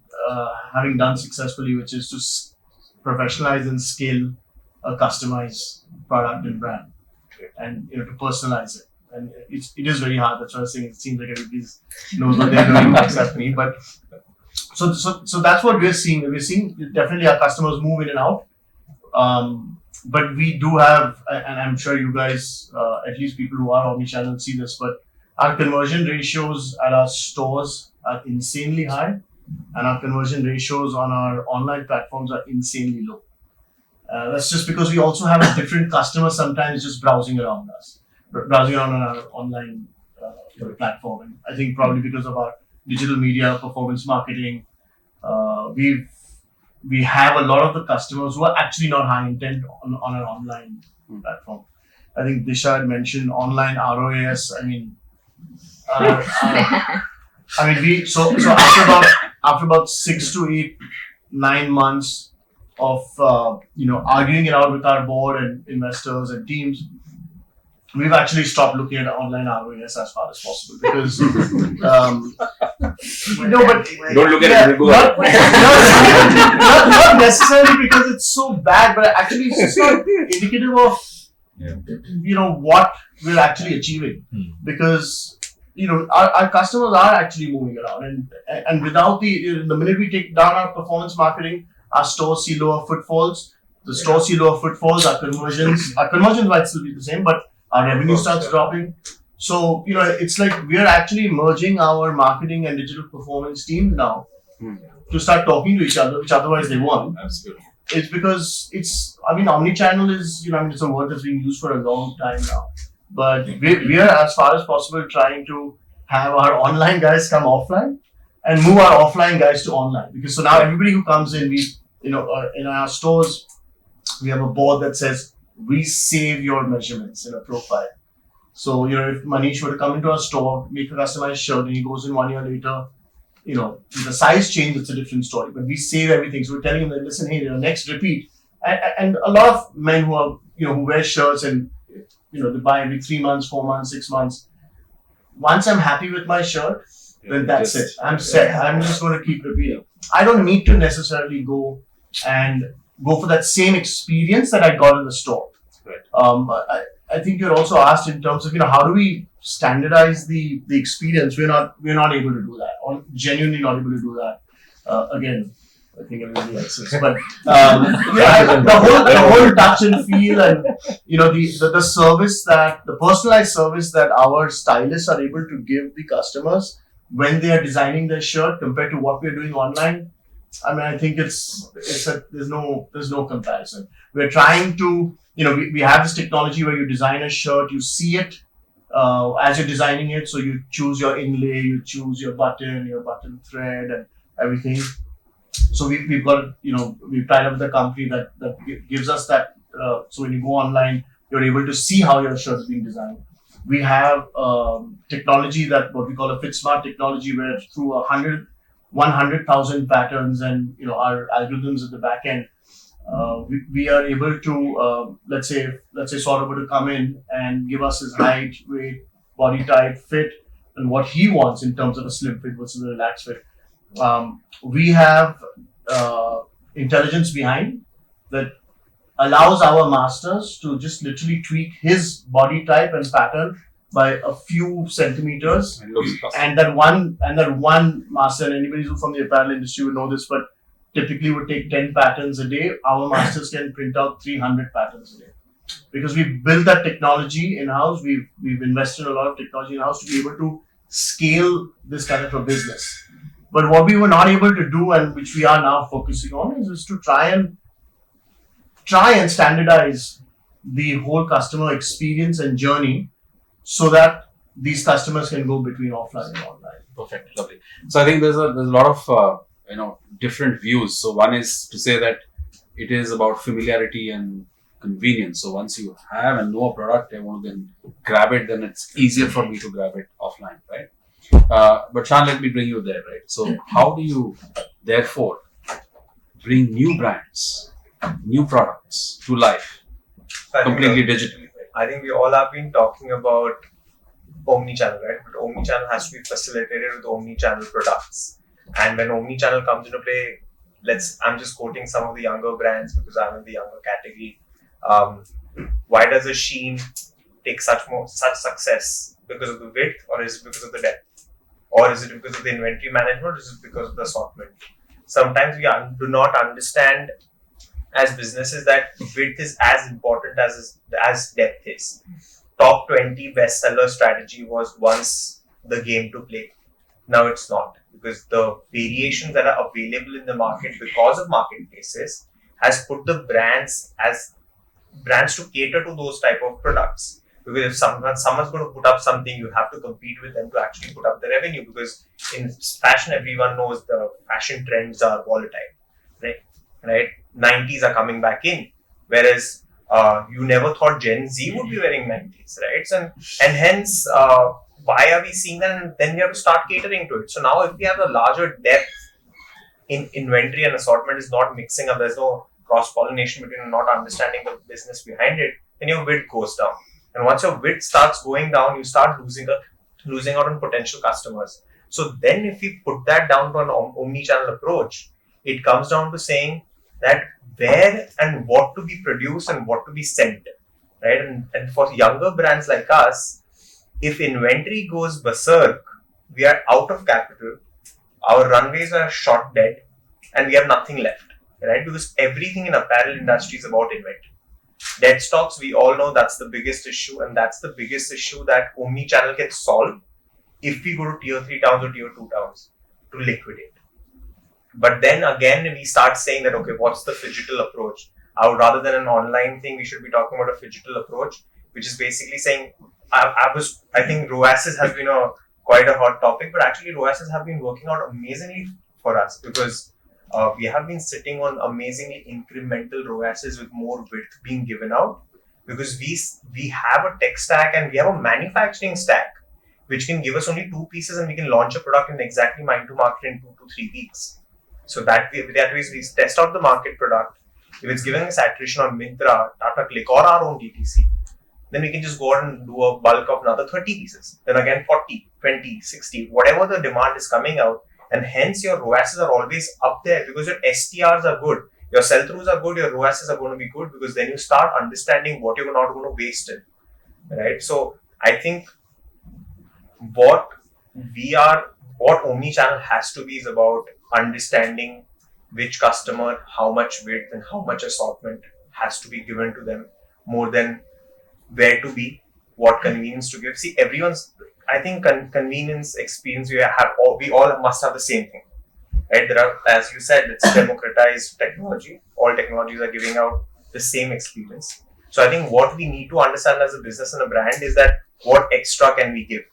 having done successfully, which is to professionalize and scale a customized product and brand, and to personalize it. And it is very hard. That's why I was saying it seems like everybody knows what they're doing except me. But so that's what we're seeing. We're seeing definitely our customers move in and out. But we do have, and I'm sure you guys, at least people who are omnichannel, see this, but our conversion ratios at our stores are insanely high, and our conversion ratios on our online platforms are insanely low. That's just because we also have a different customer sometimes just browsing around on our online platform. And I think probably because of our digital media, performance marketing, we have a lot of the customers who are actually not high intent on our online platform. I think Disha had mentioned online ROAS. So after about 6 to 8, 9 months of arguing it out with our board and investors and teams, we've actually stopped looking at online ROAS as far as possible, because don't look at it. not necessarily because it's so bad, but actually it's just not indicative of what we're actually achieving. Because our customers are actually moving around, and without the minute we take down our performance marketing, our stores see lower footfalls. The stores see lower footfalls. Our conversions might still be the same, but our revenue starts dropping. So it's like we're actually merging our marketing and digital performance team now to start talking to each other, which otherwise they won't. Absolutely. It's because omni-channel is, it's a word that's being used for a long time now. But we are, as far as possible, trying to have our online guys come offline and move our offline guys to online. Because so now everybody who comes in, in our stores, we have a board that says, we save your measurements in a profile. So, if Manish were to come into our store, make a customized shirt, and he goes in 1 year later, the size change, it's a different story. But we save everything. So we're telling him that, listen, hey, next repeat. And a lot of men who are, who wear shirts and, they buy every 3 months, 4 months, 6 months. Once I'm happy with my shirt, then that's it. I'm set. I'm just going to keep repeating. I don't need to necessarily go for that same experience that I got in the store. Right. I think you're also asked in terms of how do we standardize the experience. We're not able to do that, or genuinely not able to do that. Again, I think everybody likes this, but the whole touch and feel, and the service, the personalized service that our stylists are able to give the customers when they are designing their shirt compared to what we're doing online. I think there's no comparison. We're trying to, we have this technology where you design a shirt, you see it as you're designing it. So you choose your inlay, you choose your button thread and everything. So we've got, we've tied up with a company that gives us that. So when you go online, you're able to see how your shirt is being designed. We have technology what we call a FitSmart technology, where through 100,000 patterns and our algorithms at the back end, we are able to let's say Saurabh were to come in and give us his height, weight, body type, fit, and what he wants in terms of a slim fit versus a relaxed fit. We have intelligence behind that allows our masters to just literally tweak his body type and pattern by a few centimeters, and that one master, and anybody who's from the apparel industry would know this, but typically would take 10 patterns a day. Our masters can print out 300 patterns a day because we built that technology in-house. We've invested a lot of technology in-house to be able to scale this kind of a business. But what we were not able to do, and which we are now focusing on, is to try and standardize the whole customer experience and journey, so that these customers can go between offline and online. Perfect, lovely. So I think there's a lot of different views. So one is to say that it is about familiarity and convenience. So once you have and know a product, I want to then grab it, then it's easier for me to grab it offline, right? But Shan, let me bring you there, right? So how do you therefore bring new brands, new products to life completely digitally? I think we all have been talking about omni-channel, right? But omni-channel has to be facilitated with omni-channel products. And when omni-channel comes into play, I'm just quoting some of the younger brands because I'm in the younger category. Why does a Shein take such success? Because of the width, or is it because of the depth? Or is it because of the inventory management, or is it because of the assortment? Sometimes we do not understand as businesses that width is as important as depth is. Top 20 bestseller strategy was once the game to play. Now it's not, because the variations that are available in the market because of marketplaces has put the brands to cater to those type of products. Because if someone's going to put up something, you have to compete with them to actually put up the revenue. Because in fashion, everyone knows the fashion trends are volatile, right? 90s are coming back in, whereas you never thought Gen Z would be wearing 90s, right? So, and hence, why are we seeing that? And then we have to start catering to it. So now, if we have a larger depth in inventory and assortment is not mixing up, there's no cross-pollination between not understanding the business behind it, then your width goes down. And once your width starts going down, you start losing out on potential customers. So then if we put that down to an omni-channel approach, it comes down to saying that where and what to be produced and what to be sent, right? And for younger brands like us, if inventory goes berserk, we are out of capital, our runways are shot dead, and we have nothing left, right? Because everything in apparel industry is about inventory. Dead stocks, we all know that's the biggest issue, and that's the biggest issue that omni-channel can solve if we go to tier 3 towns or tier 2 towns to liquidate. But then again, we start saying that, okay, what's the phygital approach? Rather than an online thing, we should be talking about a phygital approach, which is basically saying, I think ROASes has been quite a hot topic, but actually ROASes have been working out amazingly for us because we have been sitting on amazingly incremental ROASes with more width being given out because we have a tech stack and we have a manufacturing stack which can give us only 2 pieces and we can launch a product in exactly mind to market in 2 to 3 weeks. So that way we test out the market product. If it's giving us attrition on Myntra, Tata Click or our own DTC, then we can just go out and do a bulk of another 30 pieces. Then again 40, 20, 60, whatever the demand is coming out. And hence your ROASes are always up there because your STRs are good. Your sell-throughs are good, your ROASes are going to be good because then you start understanding what you're not going to waste it. Right? So I think what omni-channel has to be is about understanding which customer, how much width and how much assortment has to be given to them more than where to be, what convenience to give. See, I think convenience experience we all must have the same thing, right? There are, as you said, it's democratized technology. All technologies are giving out the same experience. So I think what we need to understand as a business and a brand is that what extra can we give?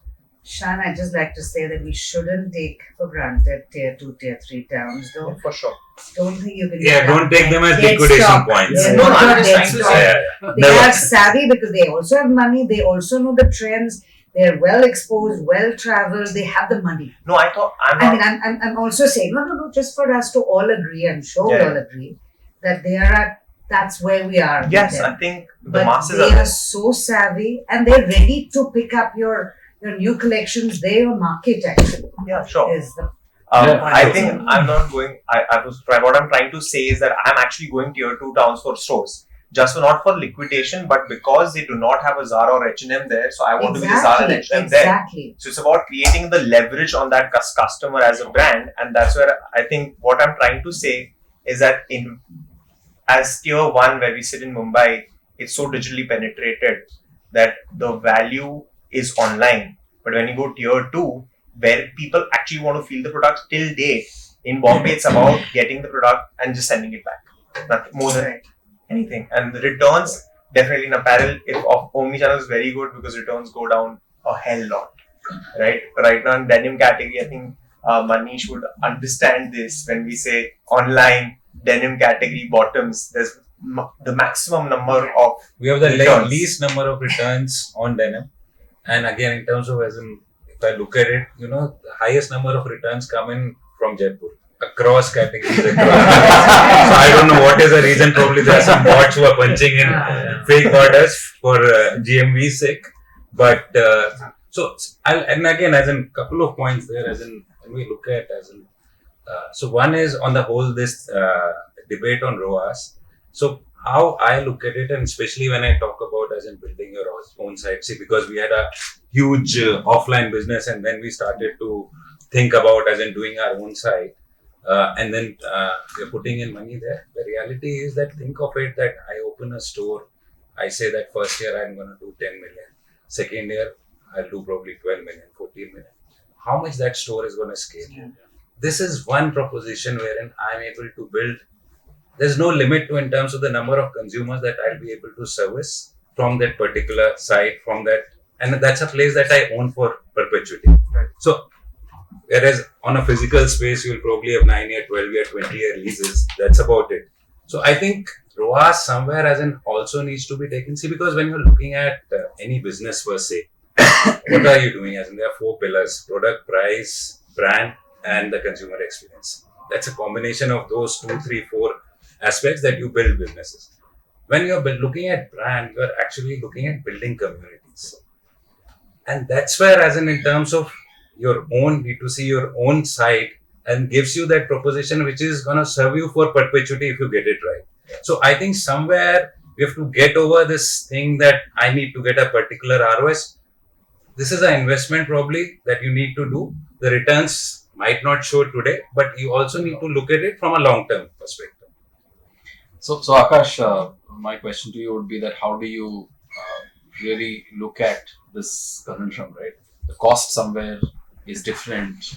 Shan, I'd just like to say that we shouldn't take for granted tier 2, tier 3 towns, though. Yeah, for sure. Don't think you can. Yeah, don't take them as dead liquidation stock. points. They're No, not I'm just dead trying to stock. say, They never. are savvy because they also have money. They also know the trends. They're well exposed, well traveled. They have the money. No, I thought I'm also saying no. Just for us to all agree, I'm sure we all agree that they are at. That's where we are. with Yes, them. I think the But masses they are are there. so savvy and they're ready to pick up your new collections. They're your market actually. Yeah, sure. Is the I think I'm not going. What I'm trying to say is that I'm actually going tier 2 towns for stores, not for liquidation, but because they do not have a Zara or H&M there, so I want to be the Zara and H&M Exactly. there. So it's about creating the leverage on that customer as a brand, and that's where I think what I'm trying to say is that as tier 1, where we sit in Mumbai, it's so digitally penetrated that the value is online. But when you go tier 2, where people actually want to feel the product till date, in Bombay, it's about getting the product and just sending it back. Nothing more than anything. And the returns, definitely in apparel, if omnichannel is very good because returns go down a hell lot. Right now in denim category, I think Manish would understand this when we say online denim category bottoms, there's the maximum number of We have the returns. least number of returns on denim. And again, in terms of if I look at it, the highest number of returns come in from Jaipur across categories. So I don't know what is the reason. Probably there are some bots who are punching in fake orders for GMV's sake. But and again, as in couple of points there, as in when we look at so one is on the whole this debate on ROAS. So how I look at it, and especially when I talk about as in building your own site, see, because we had a huge offline business, and then we started to think about as in doing our own site, and then we're putting in money there. The reality is that think of it that I open a store, I say that first year I'm going to do 10 million, second year I'll do probably 12 million, 14 million. How much that store is going to scale? This is one proposition wherein I'm able to build. There's no limit to in terms of the number of consumers that I'll be able to service from that particular site, and that's a place that I own for perpetuity. So, whereas on a physical space, you'll probably have 9-year, 12-year, 20-year leases. That's about it. So, I think ROAS somewhere as in also needs to be taken. See, because when you're looking at any business per se, what are you doing? As in, there are 4 pillars: product, price, brand, and the consumer experience. That's a combination of those 2, 3, 4 aspects that you build businesses. When you're looking at brand, you're actually looking at building communities. And that's where, as in terms of your own B2C, your own site, and gives you that proposition which is going to serve you for perpetuity if you get it right. So I think somewhere we have to get over this thing that I need to get a particular ROS. This is an investment probably that you need to do. The returns might not show today, but you also need to look at it from a long-term perspective. So Akash, my question to you would be that how do you really look at this conundrum, right? The cost somewhere is different,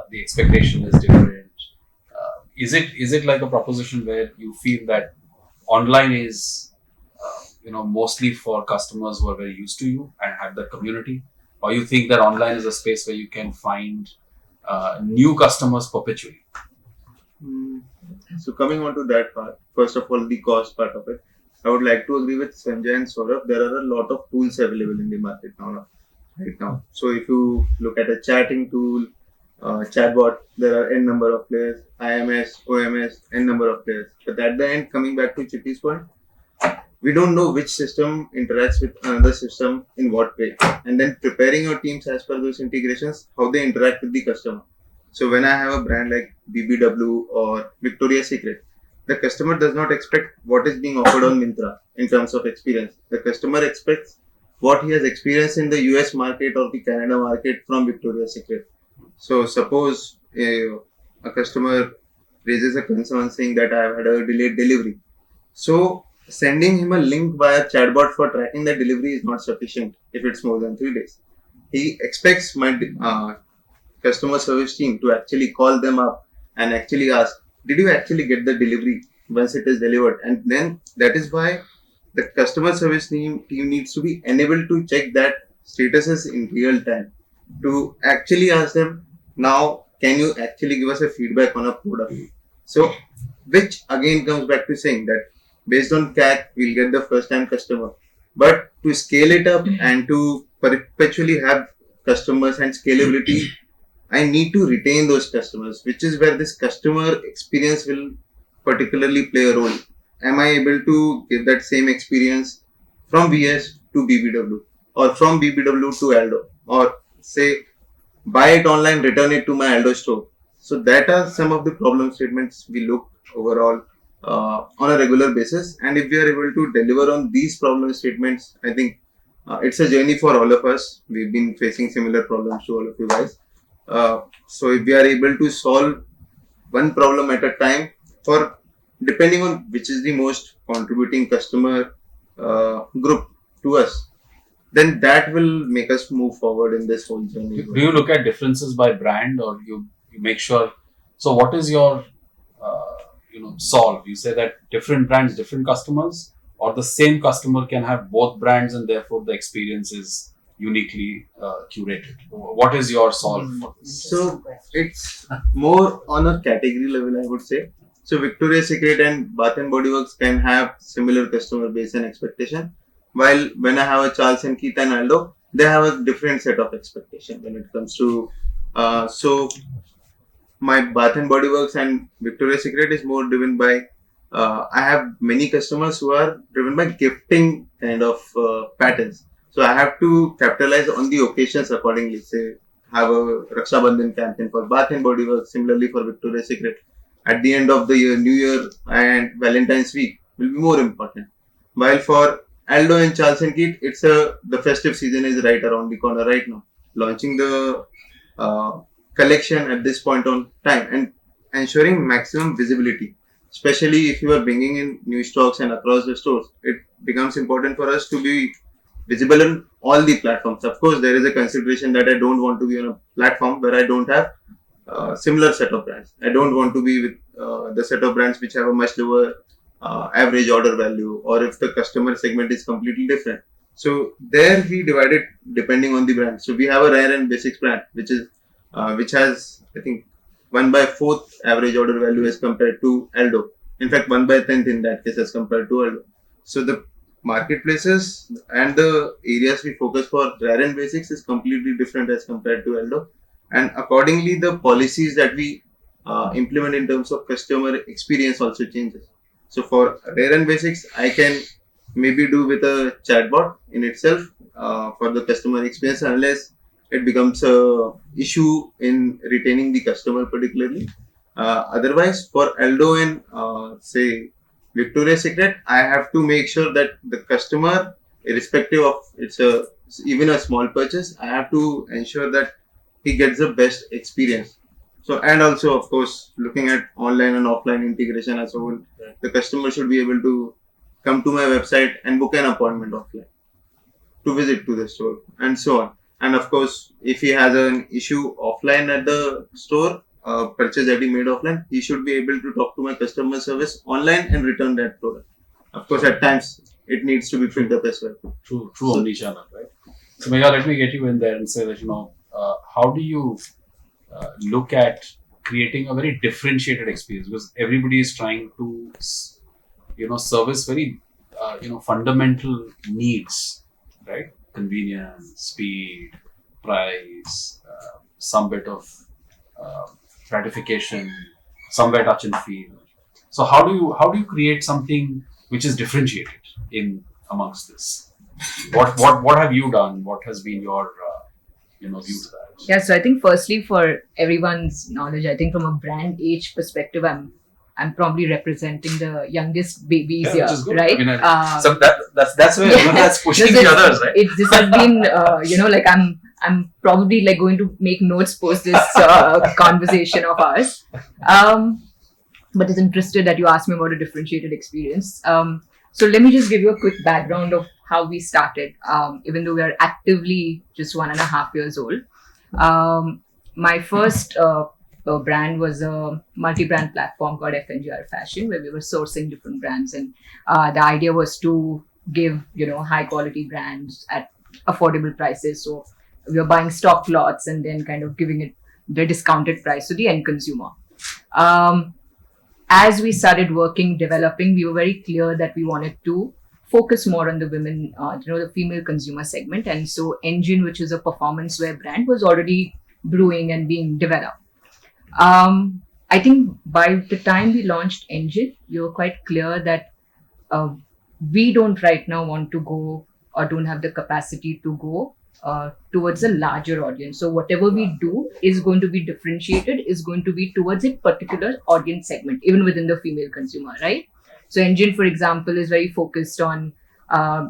the expectation is different. Is it like a proposition where you feel that online is mostly for customers who are very used to you and have that community, or you think that online is a space where you can find new customers perpetually? So coming on to that part, first of all, the cost part of it, I would like to agree with Sanjay and Saurabh. There are a lot of tools available in the market right now. So if you look at a chatting tool, chatbot, there are n number of players, IMS, OMS, n number of players. But at the end, coming back to Chitty's point, we don't know which system interacts with another system in what way. And then preparing your teams as per those integrations, how they interact with the customer. So when I have a brand like BBW or Victoria's Secret, the customer does not expect what is being offered on Myntra in terms of experience. The customer expects what he has experienced in the US market or the Canada market from Victoria's Secret. So suppose a customer raises a concern saying that I have had a delayed delivery. So sending him a link via chatbot for tracking the delivery is not sufficient if it's more than 3 days. He expects my customer service team to actually call them up and actually ask, did you actually get the delivery once it is delivered? And then that is why the customer service team needs to be enabled to check that statuses in real time, to actually ask them, now can you actually give us a feedback on a product? So which again comes back to saying that based on CAC we'll get the first time customer, but to scale it up and to perpetually have customers and scalability, I need to retain those customers, which is where this customer experience will particularly play a role. Am I able to give that same experience from VS to BBW, or from BBW to Aldo, or say buy it online, return it to my Aldo store? So that are some of the problem statements we look overall on a regular basis. And if we are able to deliver on these problem statements, I think it's a journey for all of us. We've been facing similar problems to all of you guys. So if we are able to solve one problem at a time, for depending on which is the most contributing customer group to us, then that will make us move forward in this whole journey. Do you look at differences by brand, or you make sure? So what is your solve? You say that different brands, different customers, or the same customer can have both brands and therefore the experience is uniquely curated. What is your solve for this? So it's more on a category level, I would say. So Victoria's Secret and Bath and Body Works can have similar customer base and expectation, while when I have a Charles & Keith and Aldo, they have a different set of expectation when it comes to so my Bath and Body Works and Victoria's Secret is more driven by I have many customers who are driven by gifting kind of patterns. So I have to capitalize on the occasions accordingly. Say, have a Raksha Bandhan campaign for Bath and Body Works, similarly for Victoria's Secret. At the end of the year, New Year and Valentine's week will be more important. While for Aldo and Charles & Keith, it's the festive season is right around the corner right now. Launching the collection at this point on time and ensuring maximum visibility. Especially if you are bringing in new stocks and across the stores, it becomes important for us to be visible on all the platforms. Of course, there is a consideration that I don't want to be on a platform where I don't have similar set of brands. I don't want to be with the set of brands which have a much lower average order value, or if the customer segment is completely different. So there we divide it depending on the brand. So we have a Rare and Basics brand, which has I think 1/4 average order value as compared to Aldo. In fact, 1/10 in that case as compared to Aldo. So the marketplaces and the areas we focus for Rare and Basics is completely different as compared to Aldo. And accordingly, the policies that we implement in terms of customer experience also changes. So for Rare and Basics, I can maybe do with a chatbot in itself for the customer experience, unless it becomes a issue in retaining the customer particularly. Otherwise, for Aldo and say Victoria's Secret, I have to make sure that the customer, irrespective of even a small purchase, I have to ensure that he gets the best experience. So, and also of course, looking at online and offline integration as a whole, the customer should be able to come to my website and book an appointment offline to visit to the store and so on. And of course, if he has an issue offline at the store, purchase that he made offline, he should be able to talk to my customer service online and return that product. Of course, at times it needs to be picked up as well. True omnichannel, right? So Megha, let me get you in there and say that, how do you look at creating a very differentiated experience? Because everybody is trying to, service very, fundamental needs, right? Convenience, speed, price, some bit of gratification, somewhere touch and feel. So how do you create something which is differentiated in amongst this? What have you done? What has been your view to that? Yeah, so I think firstly, for everyone's knowledge, I think from a brand age perspective, I'm probably representing the youngest babies here, right? So that's where that's pushing the others, right? This has been, I'm probably like going to make notes post this conversation of ours. But it's interesting that you asked me about a differentiated experience. So let me just give you a quick background of how we started. Even though we are actively just 1.5 years old, my first brand was a multi-brand platform called FNGR Fashion, where we were sourcing different brands, and the idea was to give high quality brands at affordable prices. So we were buying stock lots and then kind of giving it the discounted price to the end consumer. As we started developing, we were very clear that we wanted to focus more on the women, the female consumer segment. And so Engine, which is a performance wear brand, was already brewing and being developed. I think by the time we launched Engine, we were quite clear that we don't right now want to go or don't have the capacity to go towards a larger audience. So whatever we do is going to be differentiated, is going to be towards a particular audience segment, even within the female consumer, right? So Engine, for example, is very focused on,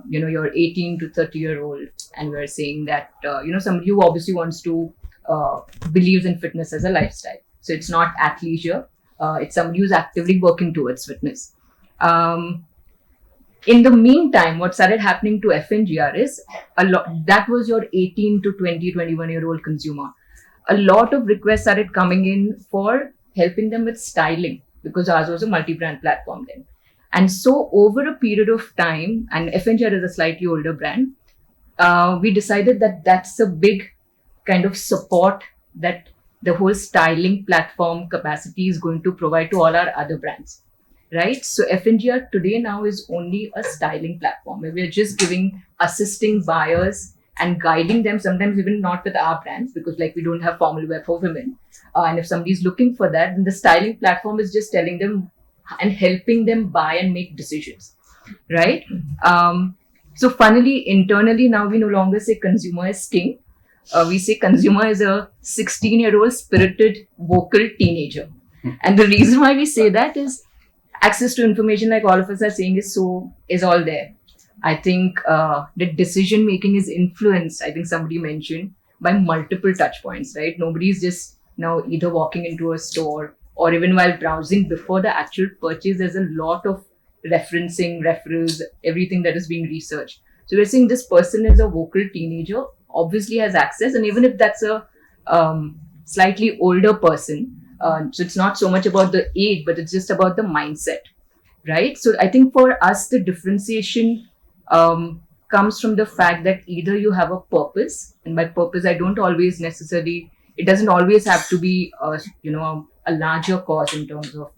your 18 to 30-year-old. And we're saying that, somebody who obviously wants to, believes in fitness as a lifestyle. So it's not athleisure. It's somebody who's actively working towards fitness. In the meantime, what started happening to FNGR is that was your 18 to 20, 21-year-old consumer. A lot of requests started coming in for helping them with styling, because ours was a multi-brand platform then. And so over a period of time, and FNGR is a slightly older brand, we decided that that's a big kind of support that the whole styling platform capacity is going to provide to all our other brands. Right? So FNGR today now is only a styling platform where we're just assisting buyers and guiding them, sometimes even not with our brands, because like we don't have formal wear for women. And if somebody's looking for that, then the styling platform is just telling them and helping them buy and make decisions. Right? So funnily, internally now we no longer say consumer is king. We say consumer is a 16-year-old spirited, vocal teenager. And the reason why we say that is access to information, like all of us are saying, is all there. I think the decision making is influenced, I think somebody mentioned, by multiple touch points, right? Nobody's just now either walking into a store or even while browsing before the actual purchase. There's a lot of referrals, everything that is being researched. So we're saying this person is a vocal teenager, obviously has access, and even if that's a slightly older person, so it's not so much about the age, but it's just about the mindset, right? So I think for us, the differentiation comes from the fact that either you have a purpose, and by purpose, I don't always necessarily, it doesn't always have to be, a larger cause in terms of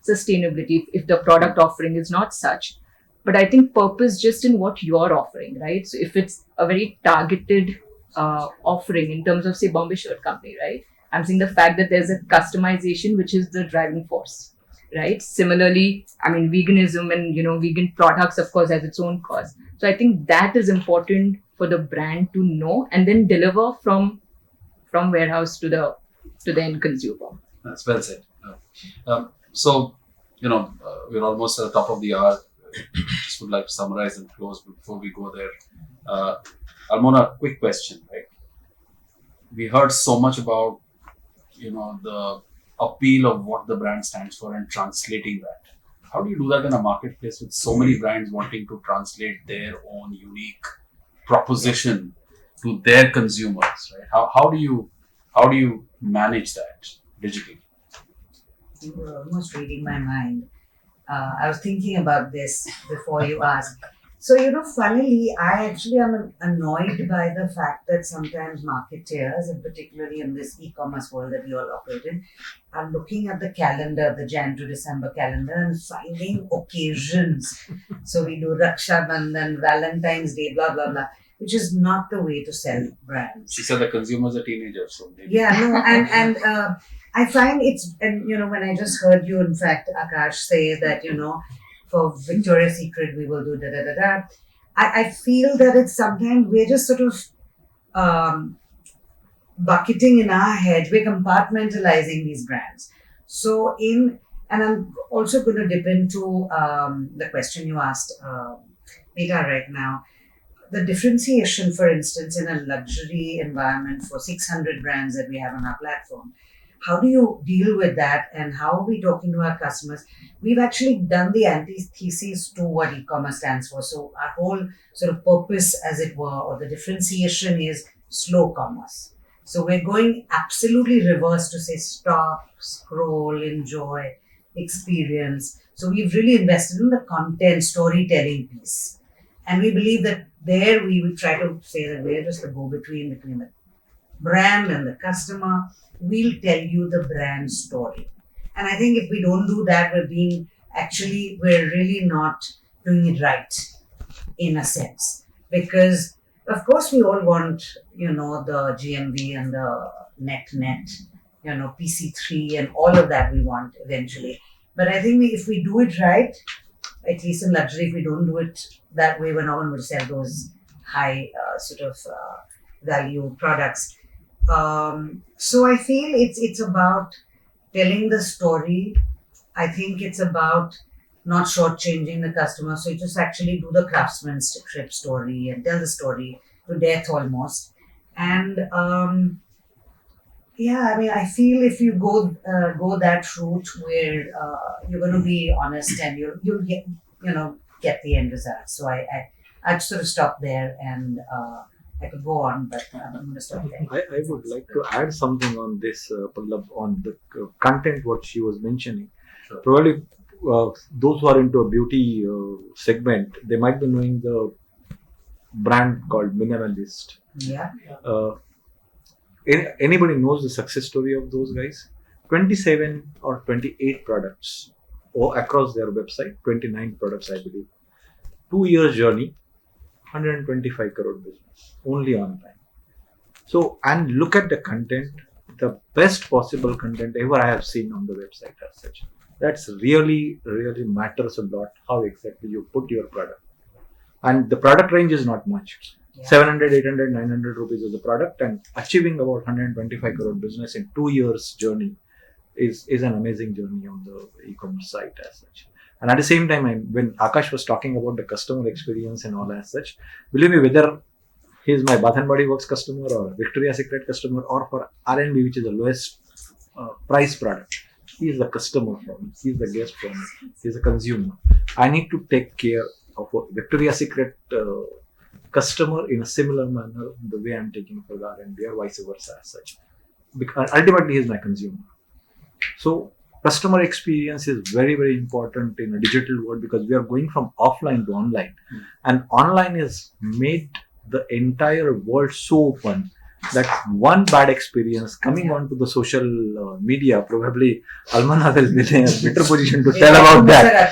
sustainability if the product offering is not such. But I think purpose just in what you're offering, right? So if it's a very targeted offering in terms of, say, Bombay Shirt Company, right? I'm saying the fact that there's a customization, which is the driving force, right? Similarly, I mean, veganism and, vegan products, of course, has its own cause. So I think that is important for the brand to know and then deliver from from warehouse to the end consumer. That's well said. So, we're almost at the top of the hour. Just would like to summarize and close before we go there. Almona, quick question, right? We heard so much about, the appeal of what the brand stands for and translating that. How do you do that in a marketplace with so many brands wanting to translate their own unique proposition to their consumers, right? How do you manage that digitally? You were almost reading my mind. I was thinking about this before you asked. So, funnily, I actually am annoyed by the fact that sometimes marketeers, and particularly in this e-commerce world that we all operate in, are looking at the calendar, the Jan to December calendar, and finding occasions. So we do Raksha Bandhan, Valentine's Day, blah, blah, blah, which is not the way to sell brands. She said the consumers are teenagers, so maybe. Yeah, no, and I find when I just heard you, in fact, Akash, say that, for Victoria's Secret, we will do da-da-da-da. I feel that it's sometimes we're just sort of bucketing in our head, we're compartmentalizing these brands. So and I'm also going to dip into the question you asked, Meeta, right now. The differentiation, for instance, in a luxury environment for 600 brands that we have on our platform. How do you deal with that, and how are we talking to our customers? We've actually done the antithesis to what e-commerce stands for. So our whole sort of purpose, as it were, or the differentiation is slow commerce. So we're going absolutely reverse to say stop, scroll, enjoy, experience. So we've really invested in the content storytelling piece. And we believe that there we would try to say that we're just the go-between between the brand and the customer. We'll tell you the brand story. And I think if we don't do that, we're really not doing it right, in a sense. Because, of course, we all want, the GMV and the net, PC3 and all of that we want eventually. But I think if we do it right, at least in luxury, if we don't do it that way, we're not going to sell those high value products. So I feel it's about telling the story. I think it's about not shortchanging the customer. So you just actually do the craftsmanship story and tell the story to death almost. And I feel if you go that route where you're going to be honest and you'll get the end result. So I'd sort of stop there, and I could go on, but I'm going to stop there. I would like to add something on this, Pallab, on the content what she was mentioning. Sure. Probably those who are into a beauty segment, they might be knowing the brand called Minimalist. Yeah. Anybody knows the success story of those guys? 27 or 28 products across their website, 29 products, I believe. 2 years journey, 125 crore business, only online. So, and look at the content, the best possible content ever I have seen on the website as such. That's really, really matters a lot how exactly you put your product. And the product range is not much. Yeah. 700, 800, 900 rupees is the product, and achieving about 125 crore business in 2 years journey is an amazing journey on the e-commerce site as such. And at the same time, when Akash was talking about the customer experience and all as such, believe me, whether he is my Bath & Body Works customer or Victoria's Secret customer or for R&B, which is the lowest price product, he is the customer for me, he is the guest for me, he is a consumer. I need to take care of a Victoria's Secret customer in a similar manner the way I'm taking for the R&B or vice versa as such. Because ultimately, he is my consumer. So, customer experience is very, very important in a digital world because we are going from offline to online. And online has made the entire world so open that one bad experience coming onto the social media, probably Almana will be in a better position to tell about that.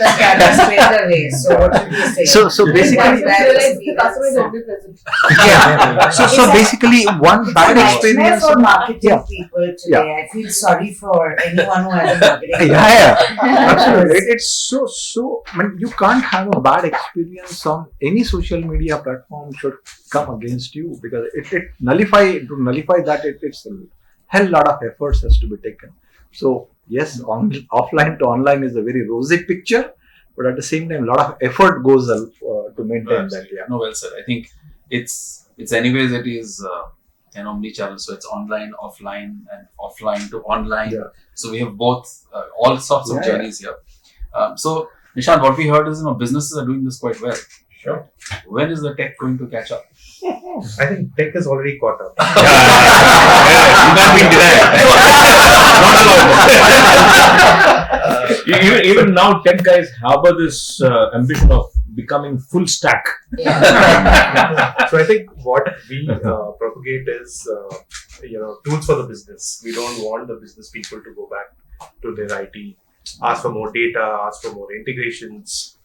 So what should you say? So basically, the customer is omnipresent. yeah. So basically, one bad experience. For marketing people today, I feel sorry for anyone who has a marketing. Absolutely. It's so. I mean, you can't have a bad experience on any social media platform should come against you because it nullify to nullify that, it's a hell lot of efforts has to be taken. So yes, offline to online is a very rosy picture, but at the same time, a lot of effort goes to maintain that. Yeah. No, well said. I think it's anyways it is an omni-channel, so it's online, offline, and offline to online. Yeah. So we have both all sorts of Yeah, journeys here. So Nishant, what we heard is businesses are doing this quite well. Sure. When is the tech going to catch up? I think tech has already caught up. Even now, tech guys harbor this ambition of becoming full stack. So I think what we propagate is, tools for the business. We don't want the business people to go back to their IT, ask for more data, ask for more integrations.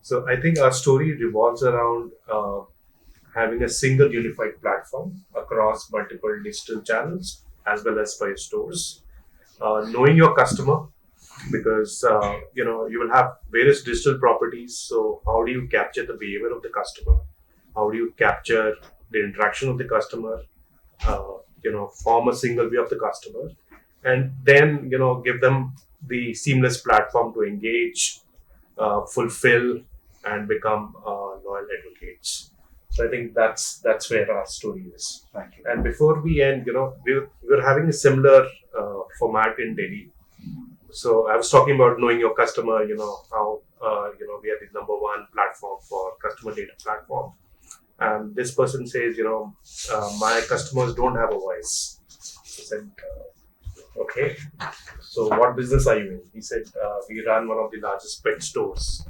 So I think our story revolves around having a single unified platform across multiple digital channels as well as for your stores. Knowing your customer, because you will have various digital properties. So how do you capture the behavior of the customer? How do you capture the interaction of the customer? Form a single view of the customer, and then give them the seamless platform to engage, fulfill, and become loyal advocates. So I think that's where our story is. Thank you. And before we end, we were having a similar format in Delhi. So I was talking about knowing your customer. How we are the number one platform for customer data platform. And this person says, my customers don't have a voice. I said, okay. So what business are you in? He said, we run one of the largest pet stores.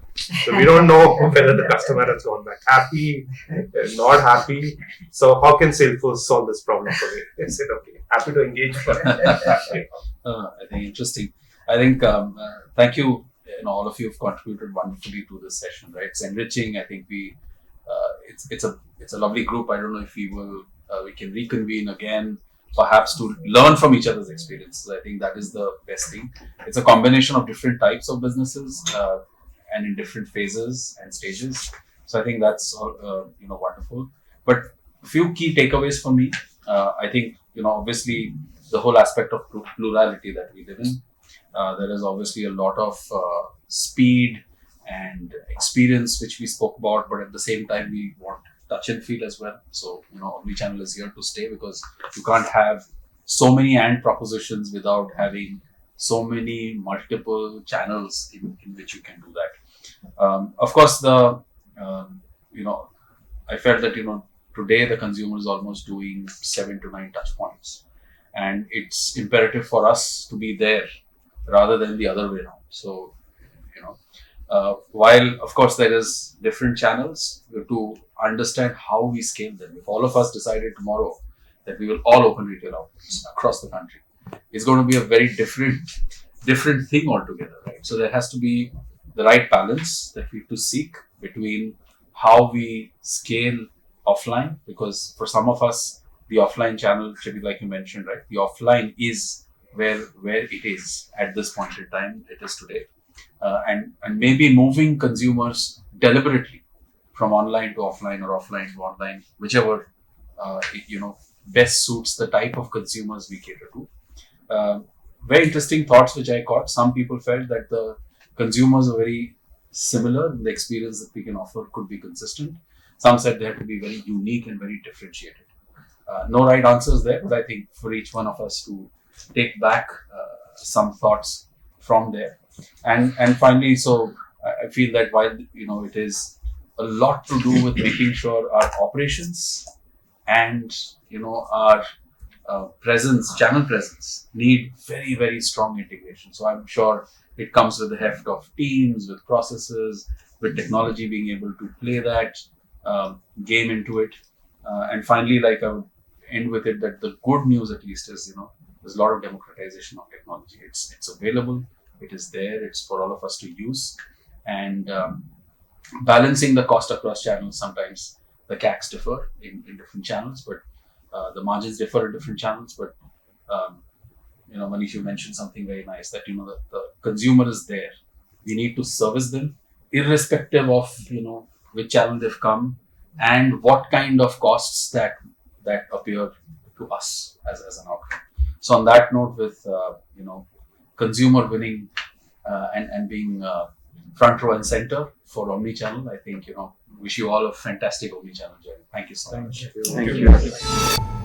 So we don't know whether the customer has gone back happy, not happy. So how can Salesforce solve this problem for me? I said, okay, happy to engage. I think interesting. I think thank you. All of you have contributed wonderfully to this session. Right, it's enriching. I think it's a lovely group. I don't know if we can reconvene again, perhaps to learn from each other's experiences. I think that is the best thing. It's a combination of different types of businesses and in different phases and stages. So I think that's wonderful. But a few key takeaways for me. I think obviously the whole aspect of plurality that we live in. There is obviously a lot of speed and experience which we spoke about, but at the same time we want touch and feel as well. So omnichannel is here to stay, because you can't have so many and propositions without having so many multiple channels in which you can do that. Of course, I felt that today the consumer is almost doing 7 to 9 touch points, and it's imperative for us to be there rather than the other way around. So while of course there is different channels, we have to understand how we scale them. If all of us decided tomorrow that we will all open retail outlets across the country, it's going to be a very different thing altogether, right? So there has to be the right balance that we have to seek between how we scale offline, because for some of us the offline channel, like you mentioned, right, the offline is where it is at this point in time. It is today. And maybe moving consumers deliberately from online to offline or offline to online, whichever best suits the type of consumers we cater to. Very interesting thoughts which I caught. Some people felt that the consumers are very similar, and the experience that we can offer could be consistent. Some said they had to be very unique and very differentiated. No right answers there, but I think for each one of us to take back some thoughts from there. And finally, so I feel that while it is a lot to do with making sure our operations and our channel presence need very, very strong integration. So I'm sure it comes with the heft of teams, with processes, with technology being able to play that game into it. And finally, like I would end with it, that the good news at least is there's a lot of democratization of technology. It's available. It is there. It's for all of us to use. And balancing the cost across channels, sometimes the CACs differ in different channels, but the margins differ in different channels. But Manish, you mentioned something very nice, that the consumer is there. We need to service them irrespective of which channel they've come and what kind of costs that appear to us as an outcome. So on that note, with consumer winning and being front row and center for omnichannel, I think wish you all a fantastic omnichannel journey. Thank you so much. Thank you.